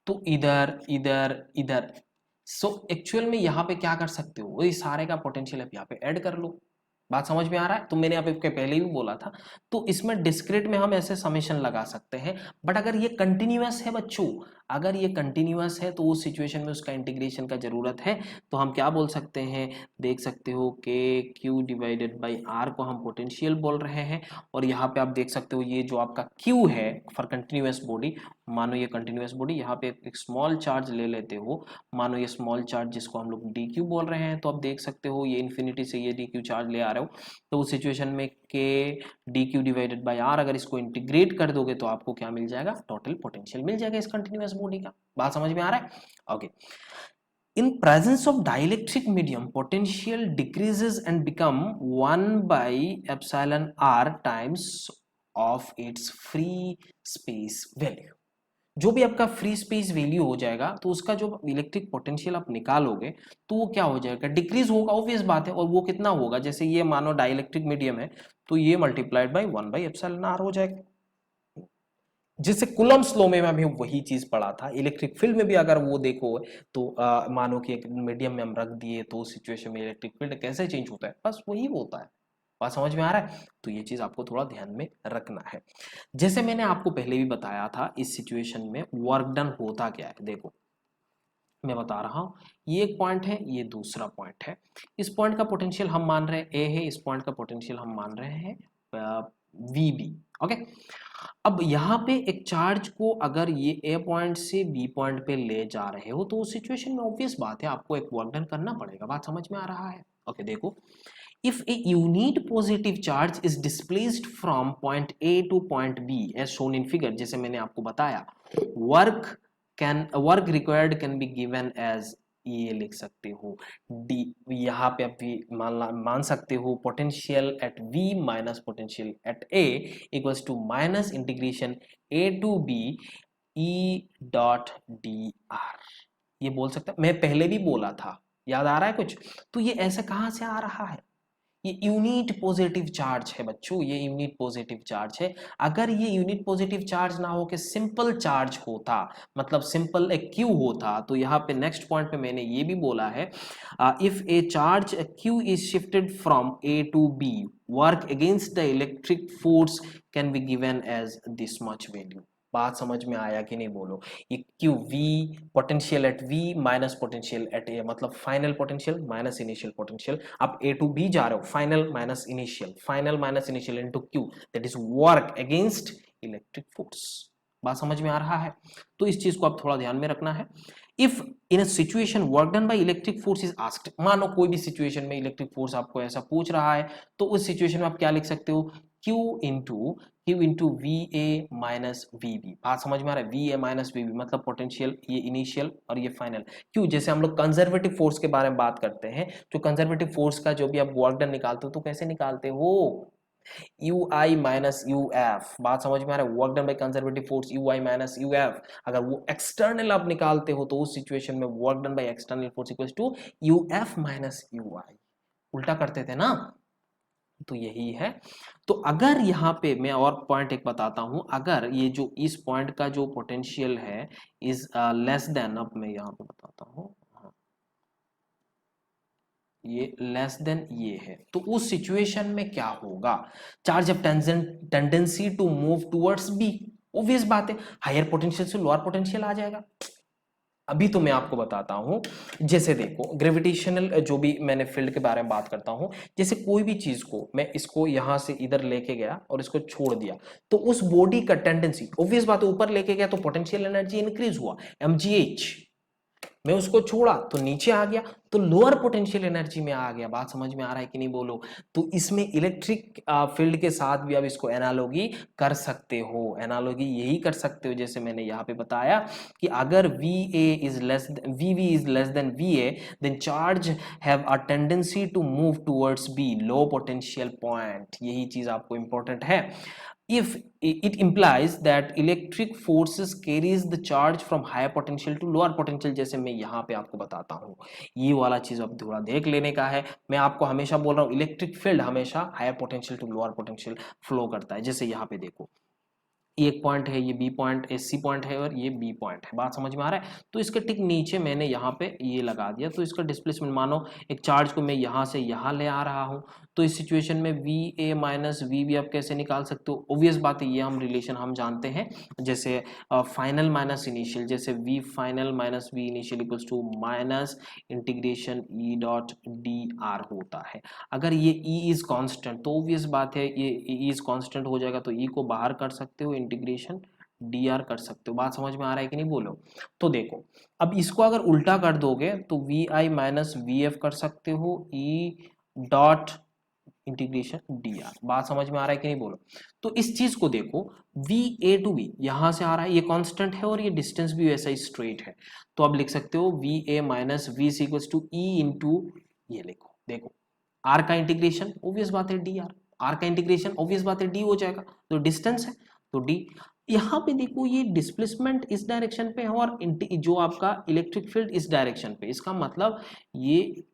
तो इधर इधर इधर, सो एक्चुअल में यहाँ पे क्या कर सकते हो, वही सारे का पोटेंशियल आप यहाँ पे ऐड कर लो। बात समझ में आ रहा है? तो मैंने आपके पहले भी बोला था, तो इसमें डिस्क्रीट में हम ऐसे समेशन लगा सकते हैं। बट अगर ये कंटिन्यूअस है बच्चों, अगर ये कंटिन्यूअस है तो उस सिचुएशन में उसका इंटीग्रेशन का जरूरत है, तो हम क्या बोल सकते हैं, देख सकते हो के क्यू डिवाइडेड बाई आर को हम पोटेंशियल बोल रहे हैं। और यहाँ पे आप देख सकते हो ये जो आपका क्यू है फॉर कंटिन्यूअस बॉडी, मानो ये कंटिन्यूअस बॉडी, यहाँ पे एक स्मॉल चार्ज ले लेते हो, मानो ये स्मॉल चार्ज जिसको हम लोग डी क्यू बोल रहे हैं, तो आप देख सकते हो ये इन्फिनिटी से ये डी क्यू चार्ज ले आ रहे हो, तो उस सिचुएशन में के D Q divided by R, अगर इसको इंटीग्रेट कर दोगे तो आपको क्या मिल जाएगा, टोटल पोटेंशियल मिल जाएगा इस कंटिन्यूअस बॉडी का। बात समझ में आ रहा है? Okay. In presence of dielectric medium, potential decreases and become 1 by epsilon r times of its free space value। जो भी आपका फ्री स्पेस वैल्यू हो जाएगा, तो उसका जो इलेक्ट्रिक पोटेंशियल आप निकालोगे तो वो क्या हो जाएगा, डिक्रीज होगा, ऑब्वियस बात है। और वो कितना होगा, जैसे ये मानो डाइलेक्ट्रिक मीडियम है, तो ये multiplied by 1 by epsilon R हो जाएगा। जिससे कूलम्ब्स लॉ में अभी वही चीज पढ़ा था, इलेक्ट्रिक फील्ड में भी अगर वो देखो, तो मानो कि एक मीडियम में हम रख दिए, तो उस सिचुएशन में इलेक्ट्रिक फील्ड कैसे चेंज होता है, बस वही होता है। बात समझ में आ रहा है? तो ये चीज आपको थोड़ा ध्यान में रखना है। जैसे मैंने आपको पहले भी बताया था, इस सिचुएशन में वर्क डन होता क्या है, देखो मैं बता रहा हूं, ये एक पॉइंट है, ये दूसरा पॉइंट है। इस पॉइंट का पोटेंशियल हम मान रहे हैं ए है, इस पॉइंट का पोटेंशियल हम मान रहे हैं वी बी। ओके, अब यहाँ पे एक चार्ज को अगर ये ए पॉइंट से बी पॉइंट पे ले जा रहे हो तो उस सिचुएशन में ऑब्वियस बात है आपको एक वर्क डन करना पड़ेगा। बात समझ में आ रहा है? ओके, देखो, if a unit positive charge is displaced from point A to point B as shown in figure, जैसे मैंने आपको बताया, work required can be given as, ये लिख सकते हो डी, यहाँ पे आप भी मान सकते हो potential at V minus potential at A equals to minus integration A to B E dot D R. ये बोल सकते, मैं पहले भी बोला था, याद आ रहा है कुछ? तो ये ऐसे कहाँ से आ रहा है? ये यूनिट पॉजिटिव चार्ज है बच्चों, ये यूनिट पॉजिटिव चार्ज है। अगर ये यूनिट पॉजिटिव चार्ज ना हो के सिंपल चार्ज होता, मतलब सिंपल एक क्यू होता, तो यहाँ पे नेक्स्ट पॉइंट पे मैंने ये भी बोला है, if a charge Q is shifted from A to B, work against the electric force can be given as this much value. बात समझ में आया कि नहीं बोलो? ये Q V, potential at B minus potential at A, मतलब final potential minus initial potential. आप ए टू बी जा रहे हो, final minus initial into Q, that is work against electric force. बात समझ में आ रहा है? तो इस चीज को आप थोड़ा ध्यान में रखना है। If in a situation work done by electric force is asked, मानो कोई भी सिचुएशन में इलेक्ट्रिक फोर्स आपको ऐसा पूछ रहा है, तो उस सिचुएशन में आप क्या लिख सकते हो? Q into V A minus V B. बात समझ में आ रहा है? V A minus V B मतलब पोटेंशियल, ये इनिशियल और ये फाइनल। क्यों? जैसे हम लोग कंजर्वेटिव फोर्स के बारे में बात करते हैं, तो कंजर्वेटिव फोर्स का जो भी आप वर्क डन निकालते हो तो कैसे निकालते हो? You I minus U F. बात समझ में आ रहा है? Work done by conservative force you I minus U F. अगर वो एक्सटर्नल आप निकालते हो तो उस सिचुएशन में work done by external force equals to U F minus U I. उल्टा करते थे ना, तो यही है। तो अगर यहाँ पे मैं और पॉइंट एक बताता हूं, अगर ये जो इस पॉइंट का जो पोटेंशियल है इज लेस देन, अब मैं यहाँ पे बताता हूँ, ये लेस देन ये है, तो उस सिचुएशन में क्या होगा? Charge of tendency to move towards B, obvious बात है हायर पोटेंशियल से लोअर पोटेंशियल आ जाएगा। अभी तो मैं आपको बताता हूं, जैसे देखो ग्रेविटेशनल जो भी मैंने फील्ड के बारे में बात करता हूं, जैसे कोई भी चीज को मैं इसको यहां से इधर लेके गया और इसको छोड़ दिया, तो उस बॉडी का टेंडेंसी, ऑब्वियस बात है ऊपर लेके गया तो पोटेंशियल एनर्जी इंक्रीज हुआ mgh, मैं उसको छोड़ा तो नीचे आ गया तो लोअर पोटेंशियल एनर्जी में आ गया। बात समझ में आ रहा है कि नहीं बोलो? तो इसमें इलेक्ट्रिक फील्ड के साथ भी आप इसको एनालॉगी कर सकते हो, एनालॉगी यही कर सकते हो जैसे मैंने यहाँ पे बताया कि अगर VA is less VV is less than VA, then charge have a tendency to move towards B, low potential point. यही चीज आपको इंपॉर्टेंट है। If it implies that electric forces carries the charge from higher potential to lower potential, जैसे मैं यहाँ पे आपको बताता हूँ, ये वाला चीज अब थोड़ा देख लेने का है। मैं आपको हमेशा बोल रहा हूँ इलेक्ट्रिक फील्ड हमेशा higher potential to lower potential flow करता है। जैसे यहाँ पे देखो, एक पॉइंट है, ये बी पॉइंट सी पॉइंट है और ये बी पॉइंट है। बात समझ में आ रहा है? तो इसके ठीक नीचे मैंने यहाँ पे ये लगा दिया, तो इसका डिस्प्लेसमेंट, मानो एक चार्ज को मैं यहाँ से यहाँ ले आ रहा हूँ, तो इस सिचुएशन में V A minus V B आप कैसे निकाल सकते हो? ऑब्वियस बात है, ये हम रिलेशन हम जानते हैं, जैसे फाइनल माइनस इनिशियल, जैसे V final minus V initial equals to minus integration E dot D R होता है। अगर ये ई इज कांस्टेंट तो ऑब्वियस बात है ये ई इज कांस्टेंट हो जाएगा, तो ई को बाहर कर सकते हो, इंटीग्रेशन डी आर कर सकते हो। बात समझ में आ रहा है कि नहीं बोलो? तो देखो, अब इसको अगर उल्टा कर दोगे तो V I minus V F कर सकते हो, E dot integration D R. बात समझ में आ रहा है कि नहीं बोलो? तो इस चीज को देखो, वी ए टू बी यहां से आ रहा है, ये कांस्टेंट है और ये डिस्टेंस भी वैसा ही स्ट्रेट है, तो आप लिख सकते हो V A minus V C equals to E into, ये लिखो, देखो आर का इंटीग्रेशन ऑब्वियस बात है डी आर, आर का इंटीग्रेशन ऑब्वियस बात है डी हो जाएगा, तो डिस्टेंस है तो डी। यहाँ पे देखो ये डिस्प्लेसमेंट इस डायरेक्शन पे है और जो आपका इलेक्ट्रिक फील्ड इस डायरेक्शन पे, इसका मतलब ये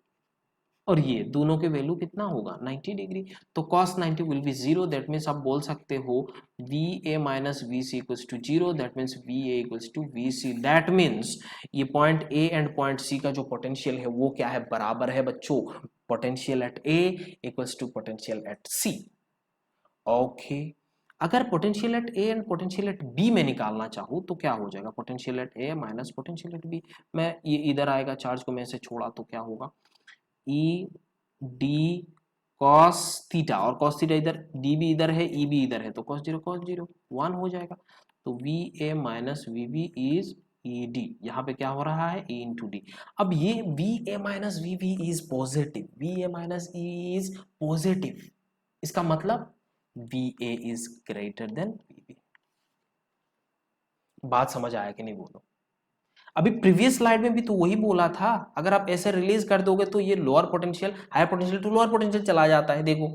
और ये दोनों के वैल्यू कितना होगा? 90 डिग्री। तो cos 90 will be 0, that means आप बोल सकते हो V A minus V C equals to 0, that means V A equals to V C. That means ये point A and point C का जो पोटेंशियल है वो क्या है? बराबर है बच्चों। Potential at A equals to potential at C. Okay, अगर potential at A and potential at B में निकालना चाहूँ तो क्या हो जाएगा, potential at A minus potential at B. मैं ये इधर आएगा, चार्ज को मैं से छोड़ा तो क्या होगा, ई डी कॉस थीटा, और कॉस थीटा इधर, डी भी इधर है, ई भी इधर है, तो कॉस जीरो 1 हो जाएगा। तो V A minus V B is E D, यहाँ पे क्या हो रहा है, ई इंटू डी। अब ये V A minus V B is positive, V A minus E is positive, इसका मतलब V A is greater than V B. बात समझ आया कि नहीं बोलो। अभी प्रीवियस स्लाइड में भी तो वही बोला था, अगर आप ऐसे रिलीज कर दोगे तो ये lower potential higher potential to lower potential चला जाता है। देखो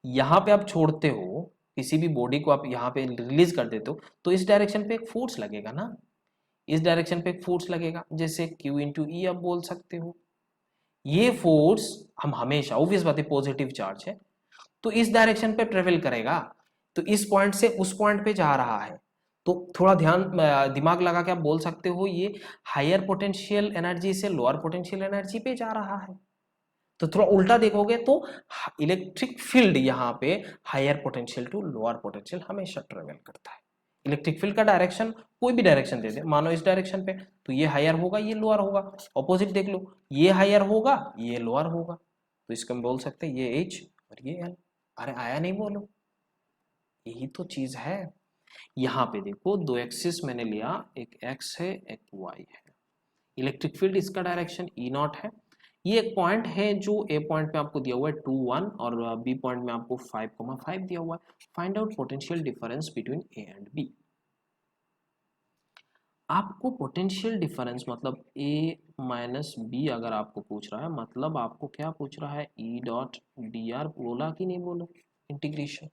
यहाँ पे आप छोड़ते हो किसी भी बॉडी को, आप यहाँ पे रिलीज कर देते हो तो इस डायरेक्शन पे एक फोर्स लगेगा ना, इस डायरेक्शन पे एक फोर्स लगेगा, जैसे Q इंटू ई आप बोल सकते हो। ये फोर्स हम हमेशा, ऑब्वियस बात है पॉजिटिव चार्ज है तो इस डायरेक्शन पे ट्रेवल करेगा, तो इस पॉइंट से उस पॉइंट पे जा रहा है, तो थोड़ा ध्यान दिमाग लगा के आप बोल सकते हो ये हायर पोटेंशियल एनर्जी से लोअर पोटेंशियल एनर्जी पे जा रहा है। तो थोड़ा उल्टा देखोगे तो इलेक्ट्रिक फील्ड यहाँ पे higher potential to lower potential हमेशा ट्रेवल करता है। इलेक्ट्रिक फील्ड का डायरेक्शन कोई भी डायरेक्शन दे दे, मानो इस डायरेक्शन पे, तो ये हायर होगा ये लोअर होगा, ऑपोजिट देख लो, ये हायर होगा ये लोअर होगा, तो इसको हम बोल सकते हैं ये एच और ये एल। अरे आया नहीं बोलो, यही तो चीज है। यहाँ पे देखो दो एक्सिस मैंने लिया, एक एक्स है एक वाई है, इलेक्ट्रिक फील्ड इसका डायरेक्शन ई नॉट है, ये एक पॉइंट है जो ए पॉइंट पे आपको दिया हुआ है 2 1 और बी पॉइंट में आपको 5,5 दिया हुआ है। Find out potential difference between A and B. आपको पोटेंशियल डिफरेंस मतलब ए माइनस बी अगर आपको पूछ रहा है, मतलब आपको क्या पूछ रहा है, ई डॉट डी आर बोला कि नहीं बोलो, integration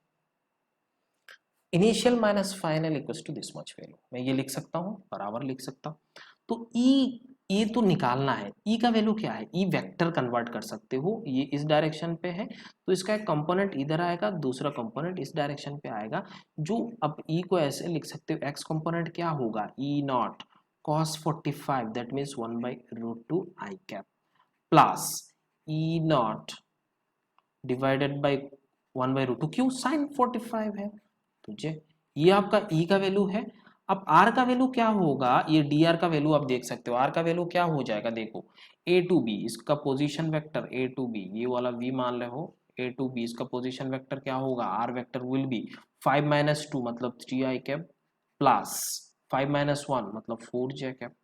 initial minus final equals to this much value, मैं ये लिख सकता हूँ, बराबर लिख सकता हूँ। तो ई तो निकालना है, ई का वैल्यू क्या है, ई वेक्टर कन्वर्ट कर सकते हो, ये इस डायरेक्शन पे है तो इसका एक कंपोनेंट इधर आएगा, दूसरा कंपोनेंट इस डायरेक्शन पे आएगा, जो अब ई को ऐसे लिख सकते हो, एक्स कंपोनेंट क्या होगा, E not cos 45 that means 1/√2 I cap plus E not divided by 1/√2, क्यों sin 45 है तुझे, ये आपका E का वैल्यू है। अब R का वैल्यू क्या होगा, ये dr का वैल्यू आप देख सकते हो, R का वैल्यू क्या हो जाएगा, देखो A to B इसका position vector A to B, ये वाला V मान रहे हो, A to B इसका पोजीशन वेक्टर क्या होगा, R वेक्टर विल बी 5 - 2 मतलब 3i कैप प्लस 5 - 1 मतलब 4j कैप,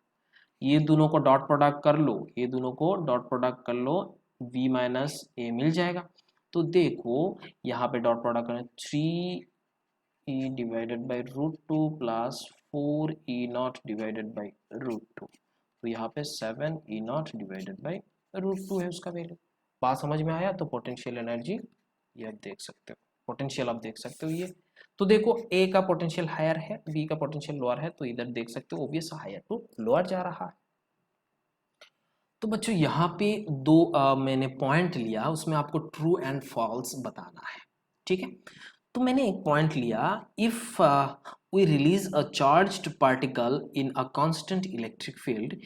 ये दोनों को डॉट प्रोडक्ट कर लो, ये दोनों को डॉट प्रोडक्ट कर लो, V माइनस ए मिल जाएगा। तो देखो यहाँ पे डॉट प्रोडक्ट करें, 3e divided by √2 plus 4e not divided by √2, तो यहाँ पे 7e नॉट डिवाइडेड बाई √2 है उसका वैल्यू। बात समझ में आया। तो पोटेंशियल एनर्जी ये आप देख सकते हो, पोटेंशियल आप देख सकते हो, ये तो देखो ए का पोटेंशियल हायर है, बी का पोटेंशियल लोअर है, तो इधर देख सकते हो ऑब्वियस हायर टू लोअर जा रहा है। तो बच्चों यहाँ पे दो मैंने पॉइंट लिया, उसमें आपको ट्रू एंड फॉल्स बताना है, ठीक है। तो मैंने एक पॉइंट लिया, if we release a charged particle in a constant electric field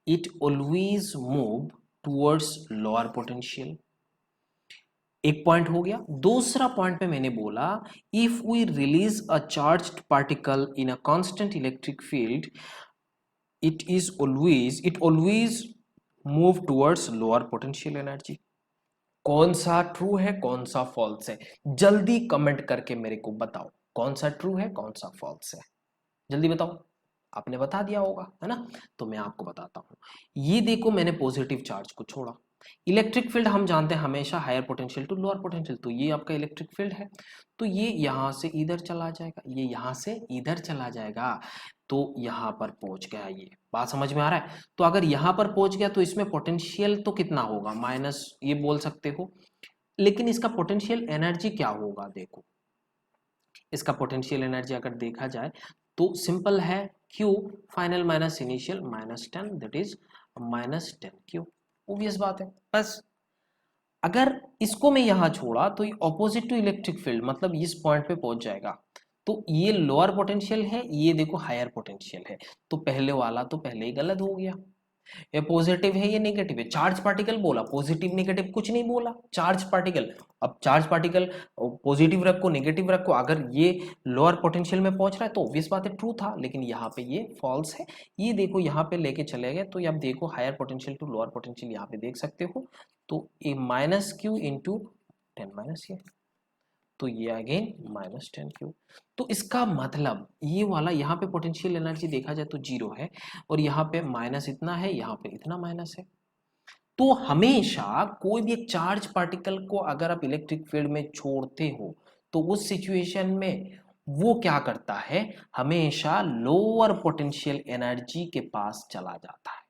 it always move towards lower potential, एक पॉइंट हो गया। दूसरा पॉइंट पे मैंने बोला if we release a charged particle in a constant electric field it always move towards lower potential energy. कौन सा true है कौन सा फॉल्स है, जल्दी कमेंट करके मेरे को बताओ, कौन सा ट्रू है कौन सा फॉल्स है, जल्दी बताओ। आपने बता दिया होगा है ना, तो मैं आपको बताता हूँ। ये देखो मैंने पॉजिटिव चार्ज को छोड़ा, इलेक्ट्रिक फील्ड हम जानते हैं हमेशा higher potential to lower potential, तो ये आपका इलेक्ट्रिक फील्ड है, तो ये यहाँ से इधर चला जाएगा, ये यहाँ से इधर चला जाएगा, तो यहाँ पर पहुंच गया। ये बात समझ में आ रहा है। तो अगर यहाँ पर पहुंच गया तो इसमें पोटेंशियल तो कितना होगा, माइनस ये बोल सकते हो, लेकिन इसका पोटेंशियल एनर्जी क्या होगा, देखो इसका पोटेंशियल एनर्जी अगर देखा जाए तो सिंपल है, Q final minus initial -10 that is -10Q, obvious बात है। बस अगर इसको मैं यहाँ छोड़ा तो ये ऑपोजिट टू इलेक्ट्रिक फील्ड मतलब इस पॉइंट पे पहुंच जाएगा, तो ये लोअर पोटेंशियल है, ये देखो हायर पोटेंशियल है, तो पहले वाला तो पहले ही गलत हो गया, ये पॉजिटिव है ये नेगेटिव है, चार्ज पार्टिकल बोला, पॉजिटिव नेगेटिव कुछ नहीं बोला, चार्ज पार्टिकल। अब चार्ज पार्टिकल पॉजिटिव रखो नेगेटिव रखो, अगर ये लोअर पोटेंशियल में पहुंच रहा है तो ऑब्वियस बात है ट्रू था, लेकिन यहाँ पे ये फॉल्स है। ये देखो यहाँ पे लेके चले गए, तो ये आप देखो higher potential to lower potential यहाँ पे देख सकते हो, तो A minus Q into 10 minus ये, तो ये अगेन -10 क्यू। तो इसका मतलब ये वाला यहाँ पे पोटेंशियल एनर्जी देखा जाए तो जीरो है, और यहाँ पे माइनस इतना है, यहाँ पे इतना माइनस है। तो हमेशा कोई भी एक चार्ज पार्टिकल को अगर आप इलेक्ट्रिक फील्ड में छोड़ते हो तो उस सिचुएशन में वो क्या करता है, हमेशा लोअर पोटेंशियल एनर्जी के पास चला जाता है।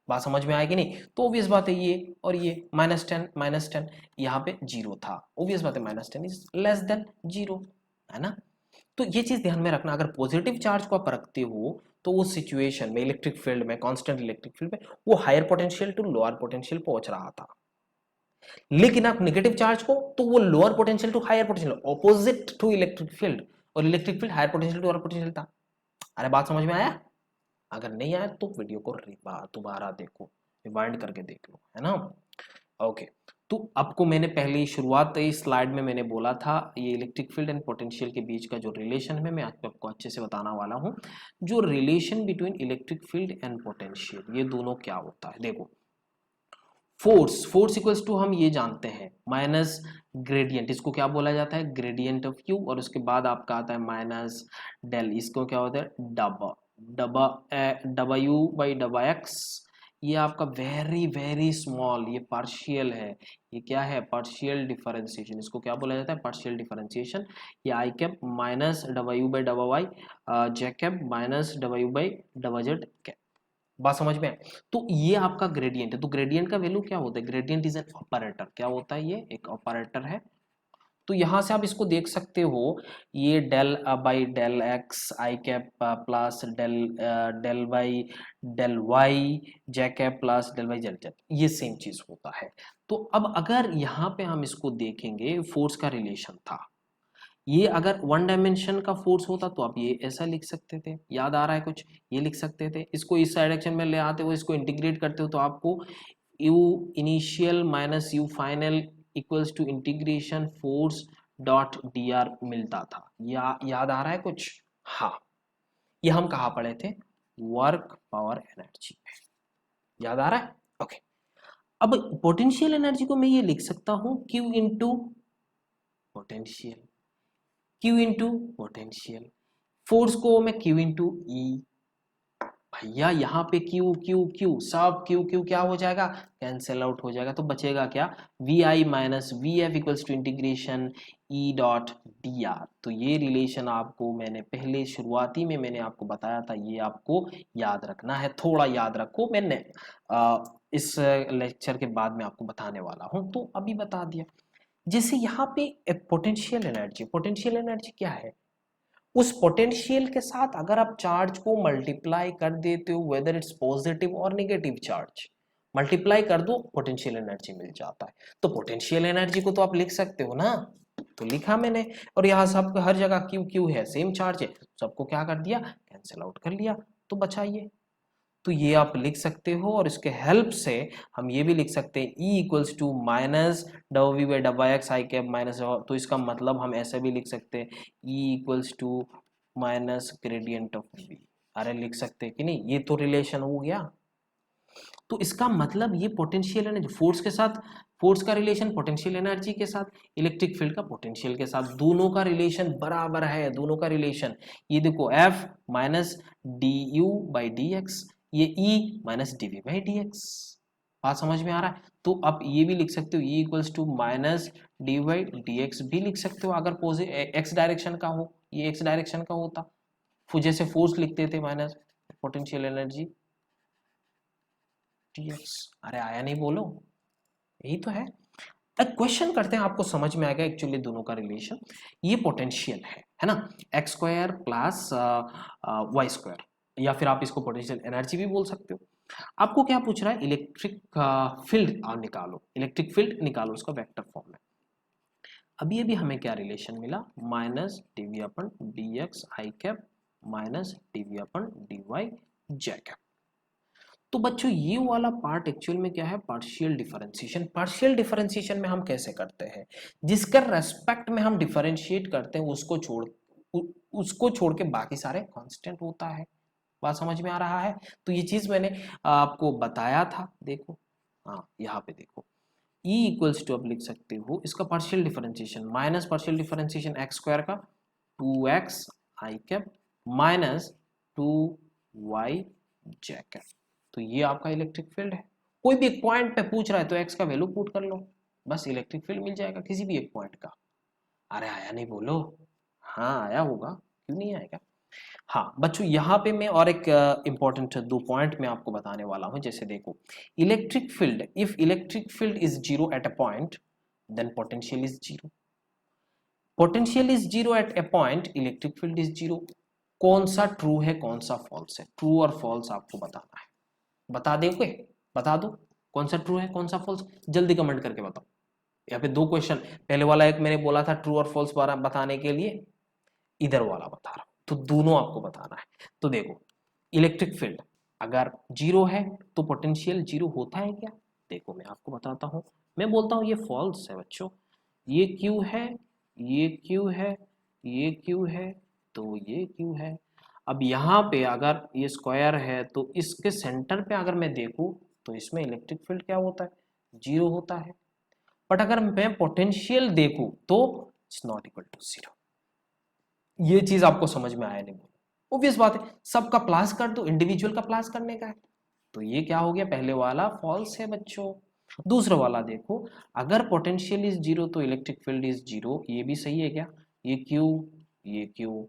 बात समझ में आएगी नहीं? तो ऑब्वियस बात है ये और ये -10 यहाँ पे जीरो था, ऑब्वियस बात है -10 इज लेस देन जीरो, है ना। तो ये चीज ध्यान में रखना, अगर पॉजिटिव चार्ज को आप रखते हो तो उस सिचुएशन में इलेक्ट्रिक फील्ड में, कांस्टेंट इलेक्ट्रिक फील्ड में, वो higher potential to lower potential पहुंच रहा था। लेकिन आप नेगेटिव चार्ज को, तो वो lower potential to higher potential, opposite to electric field, और electric field higher potential to lower potential था। अरे बात समझ में आया? अगर नहीं आया तो वीडियो को दोबारा देखो, रिवाइंड करके देख लो, है ना। ओके, तो आपको मैंने पहले ही शुरुआत इस स्लाइड में मैंने बोला था, ये इलेक्ट्रिक फील्ड एंड पोटेंशियल के बीच का जो रिलेशन है मैं आपको अच्छे से बताना वाला हूँ। जो relation between electric field and potential, ये दोनों क्या होता है, देखो फोर्स इक्वल्स टू हम ये जानते हैं माइनस ग्रेडियंट, इसको क्या बोला जाता है, ग्रेडियंट ऑफ क्यू, और उसके बाद आपका आता है माइनस डेल, इसको क्या होता है डबा डबा डब्ल्यू बाई डबा एक्स। ये आपका वेरी वेरी स्मॉल, ये पार्शियल है, ये क्या है, पार्शियल डिफरेंशिएशन, इसको क्या बोला जाता है, पार्शियल डिफरेंशिएशन। ये I cap minus W by डबा Y J cap minus W by डबा जेड कैप। बात समझ में आए? तो ये आपका ग्रेडियंट है, तो ग्रेडियंट का वैल्यू क्या होता है, ग्रेडियंट इज एन ऑपरेटर, क्या होता है, ये एक ऑपरेटर है। तो यहां से आप इसको देख सकते हो, ये del by del X I cap plus del del by del Y J cap plus del by Z Z, ये सेम चीज होता है। तो अब अगर यहाँ पे हम इसको देखेंगे, फोर्स का रिलेशन था, ये अगर वन डायमेंशन का फोर्स होता तो आप ये ऐसा लिख सकते थे, याद आ रहा है कुछ, ये लिख सकते थे, इसको इस डायरेक्शन में ले आते हो, इसको इंटीग्रेट करते हो तो आपको U initial minus U final equals to integration force dot D R मिलता था। याद आ रहा है कुछ? हाँ, ये हम कहाँ पढ़े थे, वर्क पावर एनर्जी में, याद आ रहा है? ओके, अब पोटेंशियल एनर्जी को मैं ये लिख सकता हूं Q into potential, Q into potential, force को मैं क्यू इंटू ई, भैया यहाँ पे क्यू क्यू क्यू सब क्यू क्यू क्या हो जाएगा, कैंसिल आउट हो जाएगा, तो बचेगा क्या, V I minus V F equals to integration E dot D R. तो ये रिलेशन आपको मैंने पहले शुरुआती में मैंने आपको बताया था, ये आपको याद रखना है, थोड़ा याद रखो, मैंने इस लेक्चर के बाद में आपको बताने वाला हूँ, तो अभी बता दिया। जैसे यहाँ पे पोटेंशियल एनर्जी, पोटेंशियल एनर्जी क्या है, उस पोटेंशियल के साथ अगर आप चार्ज को मल्टीप्लाई कर देते हो, वेदर इट्स पॉजिटिव और नेगेटिव चार्ज, मल्टीप्लाई कर दो पोटेंशियल एनर्जी मिल जाता है। तो पोटेंशियल एनर्जी को तो आप लिख सकते हो ना, तो लिखा मैंने, और यहाँ सबको हर जगह क्यू क्यू है, सेम चार्ज है, सबको क्या कर दिया, कैंसिल आउट कर लिया, तो बचा ये। तो ये आप लिख सकते हो, और इसके हेल्प से हम ये भी लिख सकते हैं E equals to minus W V by डब्बा एक्स आई कैप माइनस, तो इसका मतलब हम ऐसे भी लिख सकते हैं E equals to minus gradient of V. अरे लिख सकते हैं कि नहीं, ये तो रिलेशन हो गया। तो इसका मतलब ये पोटेंशियल एनर्जी फोर्स के साथ, फोर्स का रिलेशन पोटेंशियल एनर्जी के साथ, इलेक्ट्रिक फील्ड का पोटेंशियल के साथ, दोनों का रिलेशन बराबर है, दोनों का रिलेशन। ये देखो F minus D U by D X, ये E minus D V by D X. बात समझ में आ रहा है? तो आप ये भी लिख सकते हो E equals to minus D by D X भी लिख सकते हो, अगर एक्स डायरेक्शन का हो, ये एक्स डायरेक्शन का होता, जैसे फोर्स लिखते थे माइनस पोटेंशियल एनर्जी dx। अरे आया नहीं बोलो, यही तो है। एक क्वेश्चन करते हैं, आपको समझ में आएगा एक्चुअली दोनों का रिलेशन। ये पोटेंशियल है ना, X square plus Y square, या फिर आप इसको पोटेंशियल एनर्जी भी बोल सकते हो। आपको क्या पूछ रहा है, इलेक्ट्रिक फील्ड निकालो, इलेक्ट्रिक फील्ड निकालो उसका वेक्टर फॉर्म में। अभी अभी हमें क्या रिलेशन मिला, minus DV upon D x I cap minus DV upon D Y J cap. तो बच्चों ये वाला पार्ट एक्चुअल में क्या है, पार्शियल डिफरेंशिएशन। पार्शियल डिफरेंशिएशन में हम कैसे करते हैं, जिसका रेस्पेक्ट में हम डिफरेंशिएट करते हैं उसको छोड़ के बाकी सारे कांस्टेंट होता है। बात समझ में आ रहा है? तो ये चीज मैंने आपको बताया था। देखो हाँ, यहाँ पे देखो E इक्वल्स टू आप लिख सकते हो इसका partial differentiation minus partial differentiation x square का 2x आई कैप माइनस 2y जे कैप। तो ये आपका इलेक्ट्रिक फील्ड है। कोई भी एक पॉइंट पे पूछ रहा है तो x का वैल्यू पुट कर लो, बस इलेक्ट्रिक फील्ड मिल जाएगा किसी भी एक पॉइंट का। अरे आया नहीं बोलो? हाँ आया होगा, क्यों नहीं आएगा। हाँ बच्चों यहाँ पे मैं और एक इंपॉर्टेंट 2 पॉइंट मैं आपको बताने वाला हूँ। जैसे देखो electric field, if electric field is zero at a point then potential is zero. Potential is zero at a point, electric field is zero. कौन सा ट्रू है कौन सा फॉल्स है, ट्रू और फॉल्स आपको बताना है। बता दोगे? बता दो कौन सा ट्रू है कौन सा फॉल्स, जल्दी कमेंट करके बताओ। यहाँ पे 2 क्वेश्चन, पहले वाला एक मैंने बोला था ट्रू और फॉल्स बताने के लिए, इधर वाला बता रहा हूं, तो दोनों आपको बताना है। तो देखो इलेक्ट्रिक फील्ड अगर जीरो है तो पोटेंशियल जीरो होता है क्या? देखो मैं आपको बताता हूं, मैं बोलता हूं ये फॉल्स है बच्चों, ये क्यू है, ये क्यू है, ये क्यू है, तो ये क्यू है। अब यहाँ पे अगर ये स्क्वायर है तो इसके सेंटर पे अगर मैं देखूं तो इसमें इलेक्ट्रिक फील्ड क्या होता है, जीरो होता है। बट अगर मैं पोटेंशियल देखूं तो it's not equal to zero. ये चीज आपको समझ में आया नहीं? ऑब्वियस बात है, सबका प्लस कर दो, इंडिविजुअल का प्लस करने का है। तो ये क्या हो गया, पहले वाला फॉल्स है बच्चों। दूसरा वाला देखो, अगर पोटेंशियल इज जीरो तो इलेक्ट्रिक फील्ड इज जीरो, ये भी सही है क्या? ये क्यू, ये क्यू,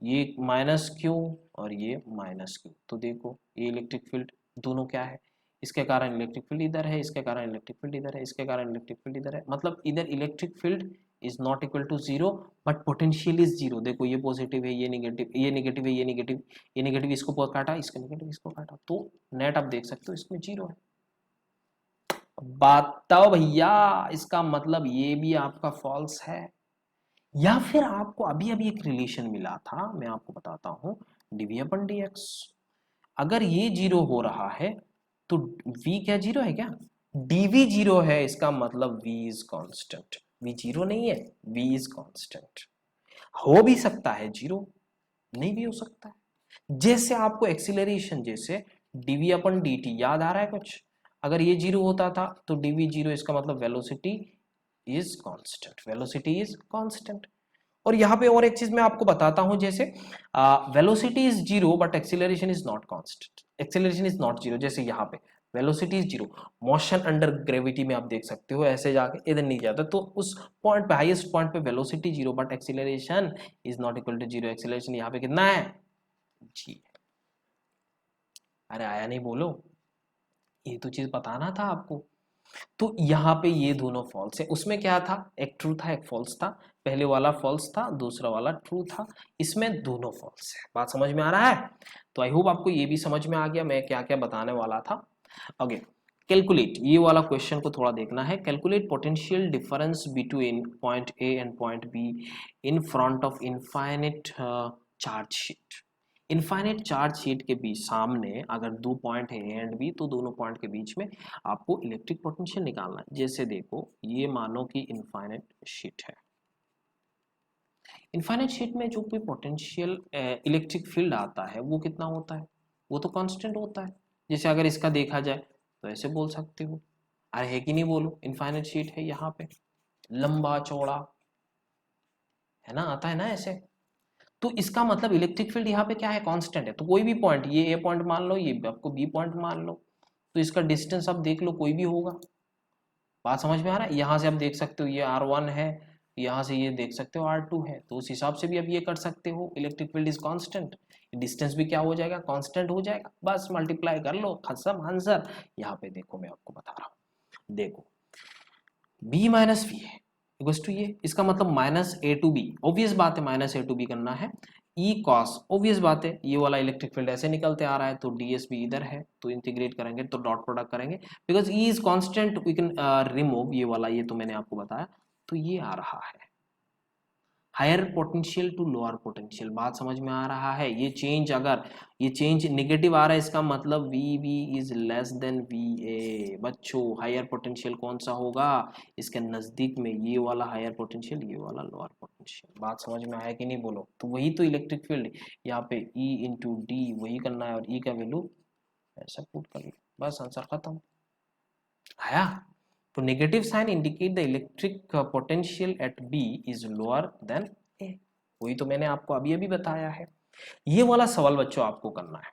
ये माइनस क्यू और ये माइनस क्यू, तो देखो ये इलेक्ट्रिक फील्ड दोनों क्या है, इसके कारण इलेक्ट्रिक फील्ड इधर है, इसके कारण इलेक्ट्रिक फील्ड इधर है, इसके कारण इलेक्ट्रिक फील्ड इधर है। मतलब इधर electric field is not equal to zero but potential is zero. देखो ये पॉजिटिव है, ये नेगेटिव, ये नेगेटिव है, ये नेगेटिव, ये नेगेटिव इसको काटा, इसका नेगेटिव इसको काटा, तो नेट आप देख सकते हो इसमें जीरो है। बताओ भैया, इसका मतलब ये भी आपका फॉल्स है। या फिर आपको अभी अभी एक रिलेशन मिला था, मैं आपको बताता हूं, डीवी अपन डी एक्स। अगर ये जीरो हो रहा है तो v क्या जीरो है क्या? dv जीरो है, इसका मतलब v is constant. v zero नहीं है, v इज कांस्टेंट। हो भी सकता है जीरो, नहीं भी हो सकता है। जैसे आपको एक्सीलरेशन, जैसे dv अपन dt याद आ रहा है कुछ? अगर ये जीरो होता था तो dv जीरो, इसका मतलब velocity is constant, velocity is constant. और यहाँ पे और एक चीज मैं आपको बताता हूं, जैसे velocity is zero but acceleration is not constant, acceleration is not zero. जैसे यहाँ पे velocity is zero, motion under gravity में आप देख सकते हो ऐसे जाके इधर नहीं जाता, तो उस पॉइंट पे, हाईएस्ट पॉइंट पे velocity zero but acceleration is not equal to zero. Acceleration यहाँ पे कितना है? जी। अरे आया नहीं बोलो, ये तो चीज बताना था आपको। तो यहाँ पे ये दोनों फॉल्स है, उसमें क्या था, एक ट्रू था एक फॉल्स था। पहले वाला फॉल्स था, दूसरा वाला ट्रू था, इसमें दोनों फॉल्स है। बात समझ में आ रहा है? तो आई होप आपको ये भी समझ में आ गया मैं क्या क्या बताने वाला था। ओके, कैलकुलेट, ये वाला क्वेश्चन को थोड़ा देखना है। Calculate potential difference between point A and point be in front of infinite charge sheet. Infinite charge sheet के बीच सामने अगर 2 पॉइंट है ए एंड बी, तो दोनों पॉइंट के बीच में आपको इलेक्ट्रिक पोटेंशियल निकालना है। जैसे देखो ये मानो कि इनफाइनाइट शीट है, इनफाइनाइट शीट में जो भी पोटेंशियल इलेक्ट्रिक फील्ड आता है वो कितना होता है, वो तो कांस्टेंट होता है। जैसे अगर इसका देखा जाए तो ऐसे बोल सकते हो, अरे है कि नहीं बोलो, इनफाइनाइट शीट है यहाँ पे, लंबा चौड़ा है ना, आता है ना ऐसे। तो इसका मतलब इलेक्ट्रिक फील्ड यहाँ पे क्या है, कांस्टेंट है। तो कोई भी पॉइंट, ये ए पॉइंट मान लो, ये आपको बी पॉइंट मान लो, तो इसका डिस्टेंस आप देख लो कोई भी होगा। बात समझ में आ रहा है? यहाँ से आप देख सकते हो ये R1 है, यहाँ से ये देख सकते हो R2 है, तो उस हिसाब से भी आप ये कर सकते हो, electric field is constant, distance भी क्या हो जाएगा, कांस्टेंट हो जाएगा। बस मल्टीप्लाई कर लो, खत्म आंसर। यहाँ पे देखो मैं आपको बता रहा हूँ, देखो b माइनस वी है इक्वल्स टू ये, इसका मतलब minus A to B, obvious बात है माइनस ए टू बी करना है। ई कॉस, ऑब्वियस बात है ये वाला इलेक्ट्रिक फील्ड ऐसे निकलते आ रहा है, तो डीएस भी इधर है, तो इंटीग्रेट करेंगे तो डॉट प्रोडक्ट करेंगे, because E is constant we can remove ये वाला, ये तो मैंने आपको बताया। तो ये आ रहा है higher potential to lower potential, बात समझ में आ रहा है। ये चेंज, अगर ये चेंज नेगेटिव आ रहा है इसका मतलब VB is less than VA। बच्चों हायर पोटेंशियल कौन सा होगा, इसके नजदीक में ये वाला हायर पोटेंशियल, ये वाला लोअर पोटेंशियल। बात समझ में आया कि नहीं बोलो। तो वही तो इलेक्ट्रिक फील्ड, यहाँ पे E/D वही करना है और E का वैल्यू ऐसा पुट कर लो, बस आंसर खत्म। आया। तो negative sign indicate the electric potential at B is lower than A। वही तो मैंने आपको अभी अभी बताया है। ये वाला सवाल बच्चों आपको करना है।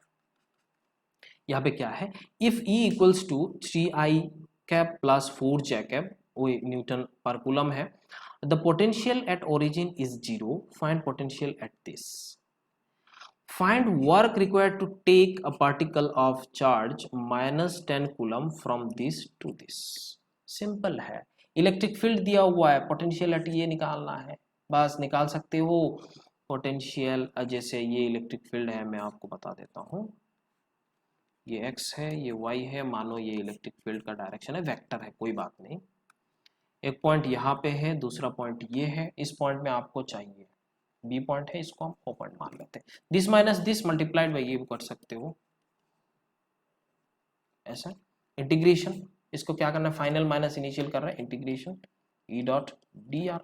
यहाँ पे क्या है, if E equals to 3I cap plus 4J cap, वो न्यूटन पर कूलम है, the potential at origin is 0, find potential at this. Find work required to take a particle of charge minus 10 coulomb from this to this। Simple है, electric field दिया हुआ है, potential at ये निकालना है, बस निकाल सकते हो। पोटेंशियल जैसे ये इलेक्ट्रिक फील्ड है, मैं आपको बता देता हूँ, ये x है, ये y है, मानो ये इलेक्ट्रिक फील्ड का डायरेक्शन है, वेक्टर है, कोई बात नहीं। एक पॉइंट यहाँ पे है, दूसरा पॉइंट ये है, इस पॉइंट में आपको चाहिए B पॉइंट है, इसको हम O पॉइंट मान लेते हैं। This minus this multiplied by ये भी कर सकते हो ऐसा। इंटीग्रेशन, इसको क्या करना है, फाइनल माइनस इनिशियल कर रहे हैं, इंटीग्रेशन E.dr।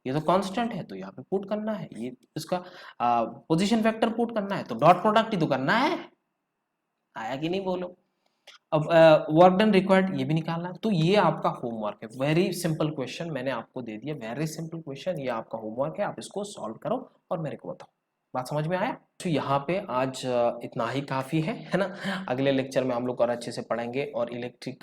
ये तो कांस्टेंट है तो यहाँ पे पुट करना है, ये इसका पोजीशन वेक्टर पुट करना है, तो डॉट प्रोडक्ट ही तो करना है। आया कि नहीं बोलो। अब वर्क डन रिक्वायर्ड ये भी निकालना है, तो ये आपका होमवर्क है। वेरी सिंपल क्वेश्चन मैंने आपको दे दिया, वेरी सिंपल क्वेश्चन, ये आपका होमवर्क है, आप इसको सॉल्व करो और मेरे को बताओ। बात समझ में आया। तो यहाँ पे आज इतना ही काफ़ी है ना। अगले लेक्चर में हम लोग और अच्छे से पढ़ेंगे और इलेक्ट्रिक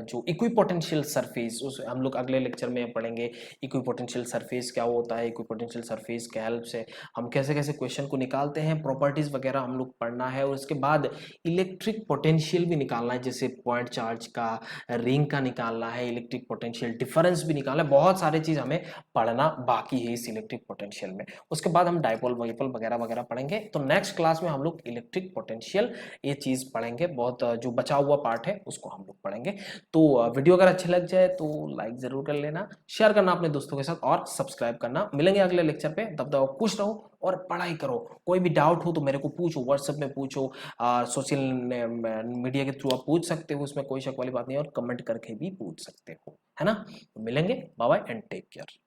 जो इक्विपोटेंशियल सरफेस, उस हम लोग अगले लेक्चर में पढ़ेंगे। इक्विपोटेंशियल सरफेस क्या होता है, इक्विपोटेंशियल सरफेस के हेल्प से हम कैसे कैसे क्वेश्चन को निकालते हैं, प्रॉपर्टीज़ वगैरह हम लोग पढ़ना है। और उसके बाद इलेक्ट्रिक पोटेंशियल भी निकालना है, जैसे पॉइंट चार्ज का, रिंग का निकालना है, इलेक्ट्रिक पोटेंशियल डिफरेंस भी निकालना है। बहुत सारी चीज़ हमें पढ़ना बाकी है इस इलेक्ट्रिक पोटेंशियल में। उसके बाद हम डाइपोल वाइपोल वगैरह वगैरह पढ़ेंगे। तो नेक्स्ट क्लास में हम लोग इलेक्ट्रिक पोटेंशियल ये चीज़ पढ़ेंगे, बहुत जो बचा हुआ पार्ट है उसको हम लोग पढ़ेंगे। तो वीडियो अगर अच्छे लग जाए तो लाइक ज़रूर कर लेना, शेयर करना अपने दोस्तों के साथ और सब्सक्राइब करना। मिलेंगे अगले लेक्चर पे, तब तक खुश रहो और पढ़ाई करो। कोई भी डाउट हो तो मेरे को पूछो, व्हाट्सएप में पूछो, सोशल मीडिया के थ्रू आप पूछ सकते हो, उसमें कोई शक वाली बात नहीं है, और कमेंट करके भी पूछ सकते हो, है ना। तो मिलेंगे, bye bye and take care.